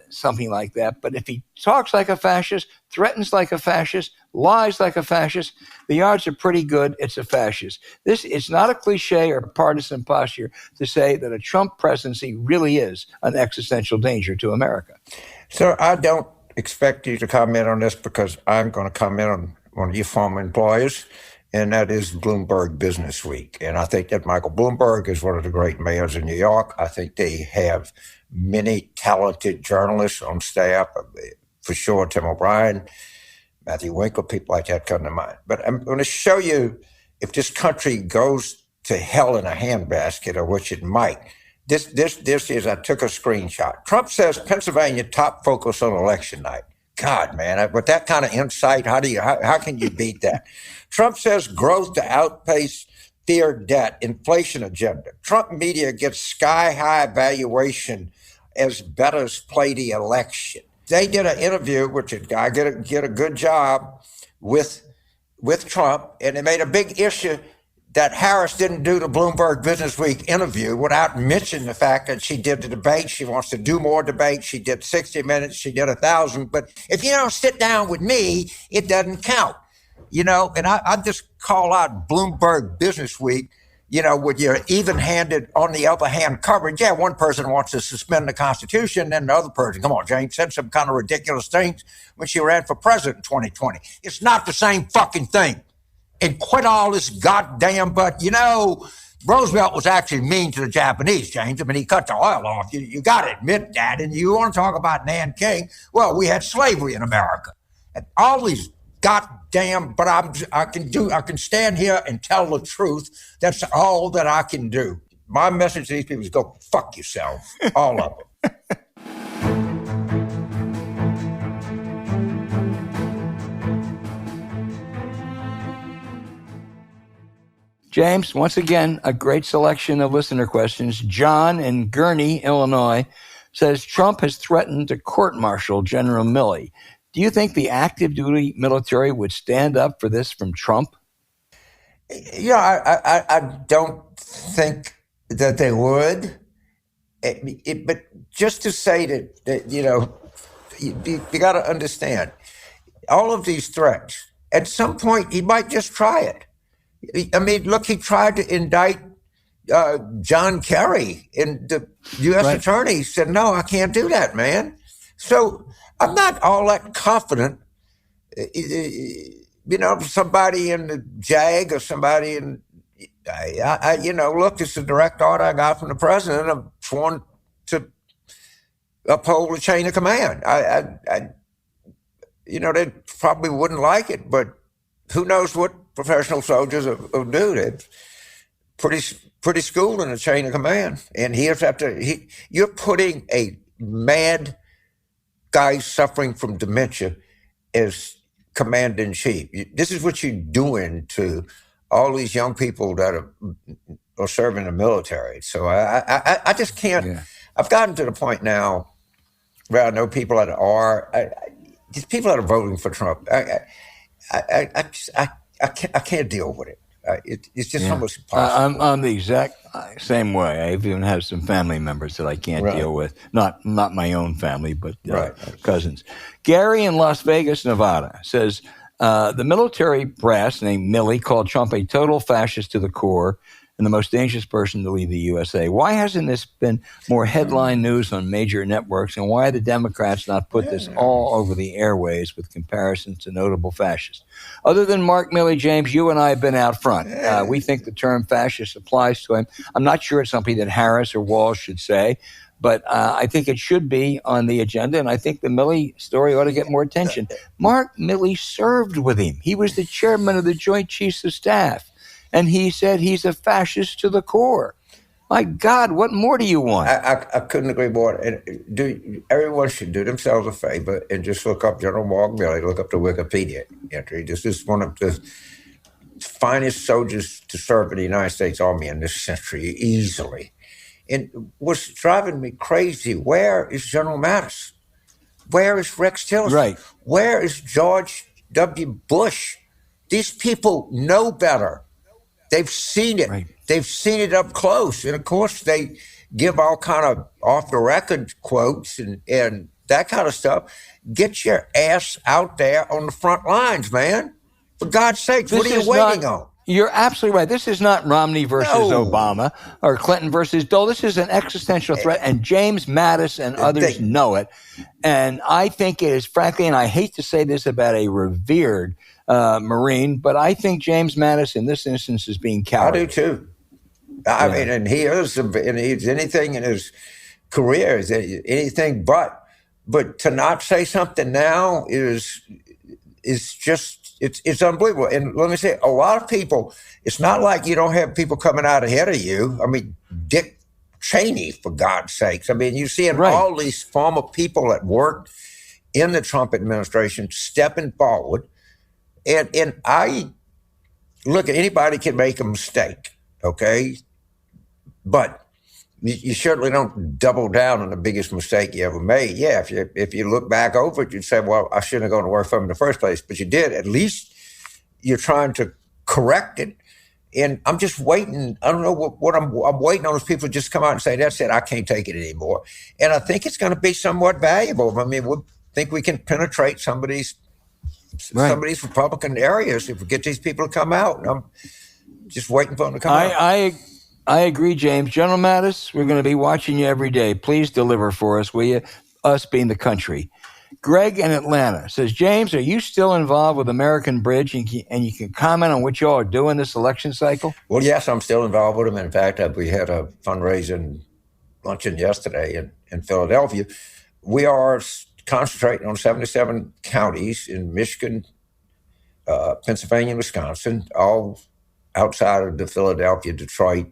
something like that. But if he talks like a fascist, threatens like a fascist, lies like a fascist, the odds are pretty good it's a fascist. It's not a cliche or partisan posture to say that a Trump presidency really is an existential danger to America. So I don't expect you to comment on this because I'm going to comment on one of your former employers, and that is Bloomberg Business Week. And I think that Michael Bloomberg is one of the great mayors in New York. I think they have many talented journalists on staff, for sure, Tim O'Brien, Matthew Winkle, people like that come to mind. But I'm going to show you if this country goes to hell in a handbasket, or which it might. This is, I took a screenshot. Trump says Pennsylvania top focus on election night. God, man, with that kind of insight, how can you beat that? Trump says growth to outpace fear debt, inflation agenda. Trump media gets sky-high valuation as bettors play the election. They did an interview, which I get a good job with Trump, and they made a big issue that Harris didn't do the Bloomberg Business Week interview without mentioning the fact that she did the debate. She wants to do more debates. She did 60 Minutes. She did 1,000. But if you don't sit down with me, it doesn't count. And I just call out Bloomberg Business Week, with your even-handed, on the other hand, coverage. Yeah, one person wants to suspend the Constitution, and the other person, come on, James, said some kind of ridiculous things when she ran for president in 2020. It's not the same fucking thing. And quit all this goddamn, but Roosevelt was actually mean to the Japanese, James. I mean, he cut the oil off. You got to admit that. And you want to talk about Nanking? Well, we had slavery in America. And all these goddamn, but I can stand here and tell the truth. That's all that I can do. My message to these people is go fuck yourself, all of it. James, once again, a great selection of listener questions. John in Gurnee, Illinois, says Trump has threatened to court-martial General Milley. Do you think the active duty military would stand up for this from Trump? I don't think that they would. But just to say that you got to understand, all of these threats, at some point, he might just try it. I mean, look, he tried to indict John Kerry, and the U.S. attorney said, no, I can't do that, man. So I'm not all that confident, somebody in the JAG or somebody in, look, it's a direct order I got from the president. I'm sworn to uphold the chain of command. They probably wouldn't like it, but who knows what professional soldiers will do. They're pretty schooled in the chain of command. And you're putting a mad guy suffering from dementia as commander-in-chief. This is what you're doing to all these young people that are serving the military. So I just can't. Yeah. I've gotten to the point now where I know people that are, these people that are voting for Trump, I can't deal with it. It's just almost impossible. I'm the exact same way. I even have some family members that I can't deal with. Not my own family, but cousins. Gary in Las Vegas, Nevada, says the military brass named Milley called Trump a total fascist to the core and the most dangerous person to lead the USA. Why hasn't this been more headline news on major networks, and why do Democrats not put this all over the airways with comparisons to notable fascists? Other than Mark Milley, James, you and I have been out front. We think the term fascist applies to him. I'm not sure it's something that Harris or Walsh should say, but I think it should be on the agenda, and I think the Milley story ought to get more attention. Mark Milley served with him. He was the chairman of the Joint Chiefs of Staff. And he said he's a fascist to the core. My God, what more do you want? I couldn't agree more. And everyone should do themselves a favor and just look up General Mark Milley, look up the Wikipedia entry. This is one of the finest soldiers to serve in the United States Army in this century, easily. And what's driving me crazy, where is General Mattis? Where is Rex Tillerson? Right. Where is George W. Bush? These people know better. They've seen it. Right. They've seen it up close. And, of course, they give all kind of off-the-record quotes and that kind of stuff. Get your ass out there on the front lines, man. For God's sake, what are you waiting on? You're absolutely right. This is not Romney versus Obama or Clinton versus Dole. This is an existential threat, and James Mattis and others know it. And I think it is, frankly, and I hate to say this about a revered Marine, but I think James Mattis in this instance is being cowardly. I do too. I mean, and he's anything in his career is anything but to not say something now is just it's unbelievable. And let me say, a lot of people, it's not like you don't have people coming out ahead of you. I mean, Dick Cheney, for God's sakes. I mean, you see all these former people that worked in the Trump administration stepping forward. And I look, anybody can make a mistake, okay? But you certainly don't double down on the biggest mistake you ever made. Yeah, if you look back over it, you'd say, well, I shouldn't have gone to work for him in the first place. But you did. At least you're trying to correct it. And I'm just waiting. I don't know what I'm waiting on those people to just come out and say, that's it, I can't take it anymore. And I think it's going to be somewhat valuable. I mean, we think we can penetrate some of these Republican areas if we get these people to come out. And I'm just waiting for them to come out. I agree, James. General Mattis, we're going to be watching you every day. Please deliver for us, will you? Us being the country. Greg in Atlanta says, James, are you still involved with American Bridge? And you can comment on what you all are doing this election cycle? Well, yes, I'm still involved with them. In fact, we had a fundraising luncheon yesterday in Philadelphia. We are concentrating on 77 counties in Michigan, Pennsylvania, Wisconsin, all outside of the Philadelphia, Detroit,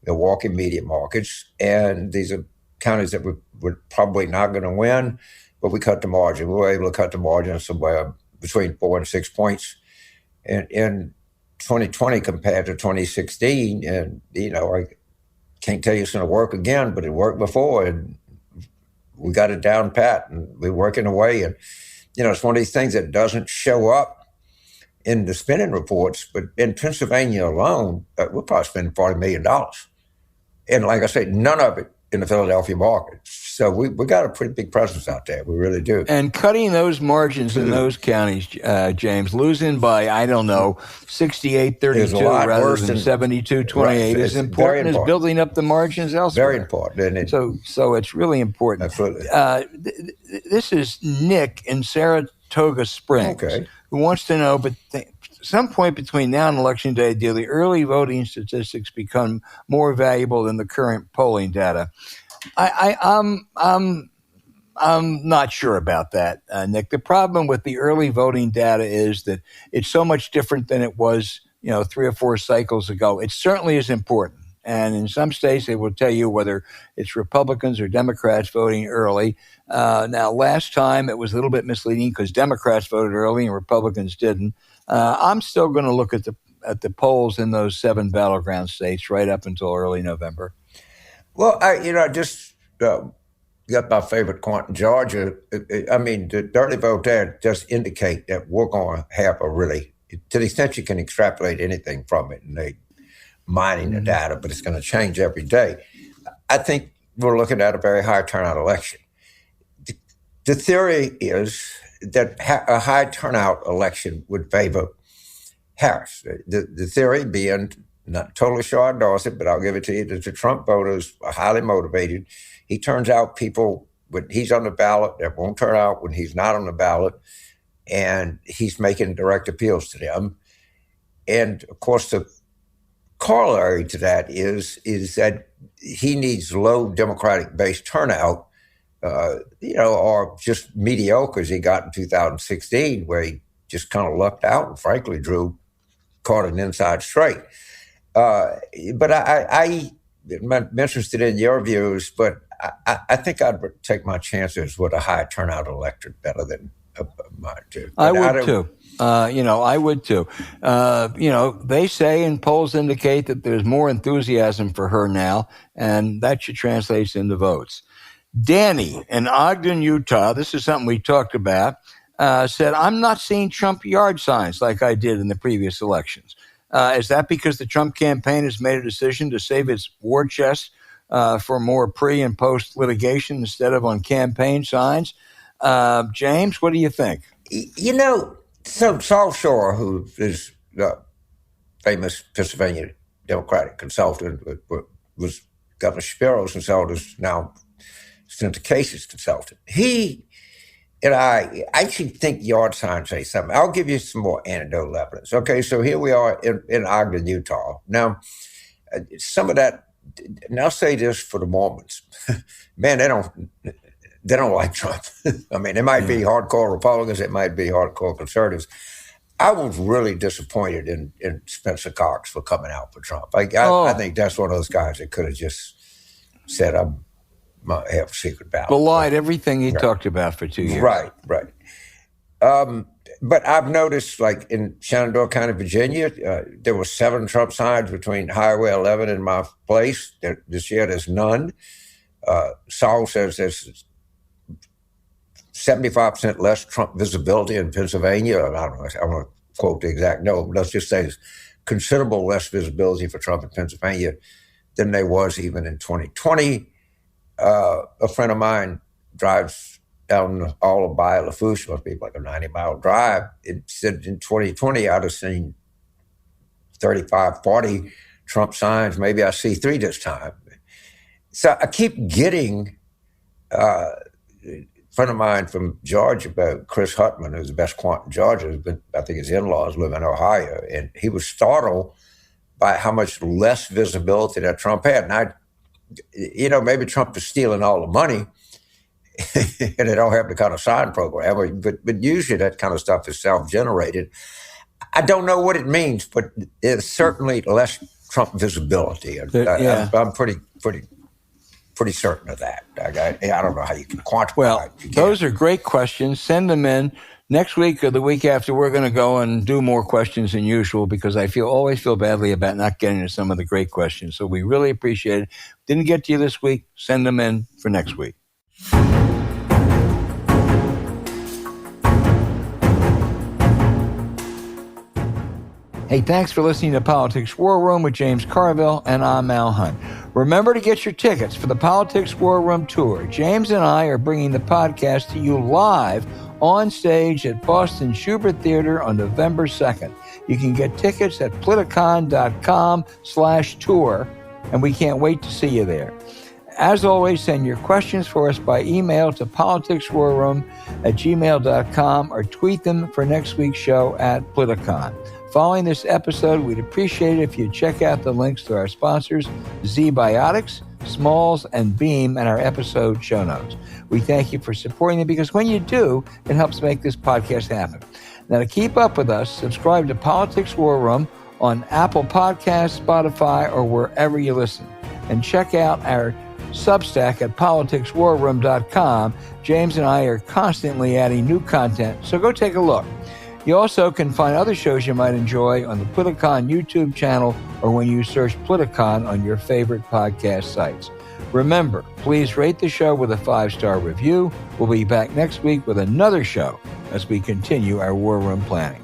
Milwaukee media markets. And these are counties that we're probably not going to win, but we cut the margin. We were able to cut the margin somewhere between 4 and 6 points in 2020 compared to 2016. And, I can't tell you it's going to work again, but it worked before. And we got it down pat, and we're working away. And, it's one of these things that doesn't show up in the spending reports, but in Pennsylvania alone, we're probably spending $40 million. And like I said, none of it in the Philadelphia market. So we got a pretty big presence out there. We really do. And cutting those margins in those counties, James, losing by, 68-32 rather than 72-28 is important as building up the margins elsewhere. Very important. And so it's really important. Absolutely. This is Nick in Saratoga Springs, who wants to know, but some point between now and Election Day, do the early voting statistics become more valuable than the current polling data? I'm not sure about that, Nick. The problem with the early voting data is that it's so much different than it was, 3 or 4 cycles ago. It certainly is important. And in some states, they will tell you whether it's Republicans or Democrats voting early. Now, last time it was a little bit misleading because Democrats voted early and Republicans didn't. I'm still going to look at the polls in those 7 battleground states right up until early November. Well, I just got my favorite point in Georgia. I mean, the early vote there just indicate that we're going to have to the extent you can extrapolate anything from it, and they mining the data, but it's going to change every day. I think we're looking at a very high turnout election. The theory is that a high turnout election would favor Harris. The theory being, not totally sure I endorse it, but I'll give it to you, that the Trump voters are highly motivated. He turns out people when he's on the ballot that won't turn out when he's not on the ballot, and he's making direct appeals to them. And of course, the corollary to that is that he needs low Democratic base turnout, or just mediocre as he got in 2016, where he just kind of lucked out and frankly caught an inside straight. But I'm interested in your views, but I think I'd take my chances with a high turnout electorate better than mine too. I would too. I would too. They say and polls indicate that there's more enthusiasm for her now, and that should translate into votes. Danny in Ogden, Utah, this is something we talked about, said, I'm not seeing Trump yard signs like I did in the previous elections. Is that because the Trump campaign has made a decision to save its war chest for more pre- and post-litigation instead of on campaign signs? James, what do you think? So Saul Shore, who is the famous Pennsylvania Democratic consultant, was Governor Shapiro's consultant, is now Senator Case's consultant. He and I actually think yard signs say something. I'll give you some more anecdotal evidence. Okay, so here we are in Ogden, Utah. Now, some of that, and I'll say this for the Mormons, man, they don't like Trump. I mean, it might be hardcore Republicans, it might be hardcore conservatives. I was really disappointed in Spencer Cox for coming out for Trump. I think that's one of those guys that could have just said, I have a secret ballot. Belied everything he talked about for 2 years. Right. But I've noticed, like in Shenandoah County, Virginia, there were 7 Trump signs between Highway 11 and my place. This year, there's none. Saul says there's 75% less Trump visibility in Pennsylvania. I don't know. I want to quote the exact number. Let's just say it's considerable less visibility for Trump in Pennsylvania than there was even in 2020. A friend of mine drives down all of Bayou Lafourche, must be like a 90-mile drive. It said in 2020, I'd have seen 35, 40 Trump signs. Maybe I see 3 this time. So I keep getting a friend of mine from Georgia, Chris Huttman, who's the best quant in Georgia, but I think his in-laws live in Ohio, and he was startled by how much less visibility that Trump had. And maybe Trump is stealing all the money, and they don't have the kind of sign program, but usually that kind of stuff is self-generated. I don't know what it means, but there's certainly less Trump visibility. I'm pretty certain of that. I don't know how you can quantify it. Well, those are great questions. Send them in. Next week or the week after, we're going to go and do more questions than usual because I always feel badly about not getting to some of the great questions. So we really appreciate it. Didn't get to you this week, send them in for next week. Hey, thanks for listening to Politics War Room with James Carville, and I'm Al Hunt. Remember to get your tickets for the Politics War Room Tour. James and I are bringing the podcast to you live on stage at Boston Schubert Theater on November 2nd. You can get tickets at politicon.com/tour, and we can't wait to see you there. As always, send your questions for us by email to politicswarroom@gmail.com or tweet them for next week's show at Politicon. Following this episode, we'd appreciate it if you'd check out the links to our sponsors, Zbiotics, Smalls, and Beam, and our episode show notes. We thank you for supporting them because when you do, it helps make this podcast happen. Now, to keep up with us, subscribe to Politics War Room on Apple Podcasts, Spotify, or wherever you listen. And check out our Substack at politicswarroom.com. James and I are constantly adding new content, so go take a look. You also can find other shows you might enjoy on the Politicon YouTube channel or when you search Politicon on your favorite podcast sites. Remember, please rate the show with a 5-star review. We'll be back next week with another show as we continue our War Room planning.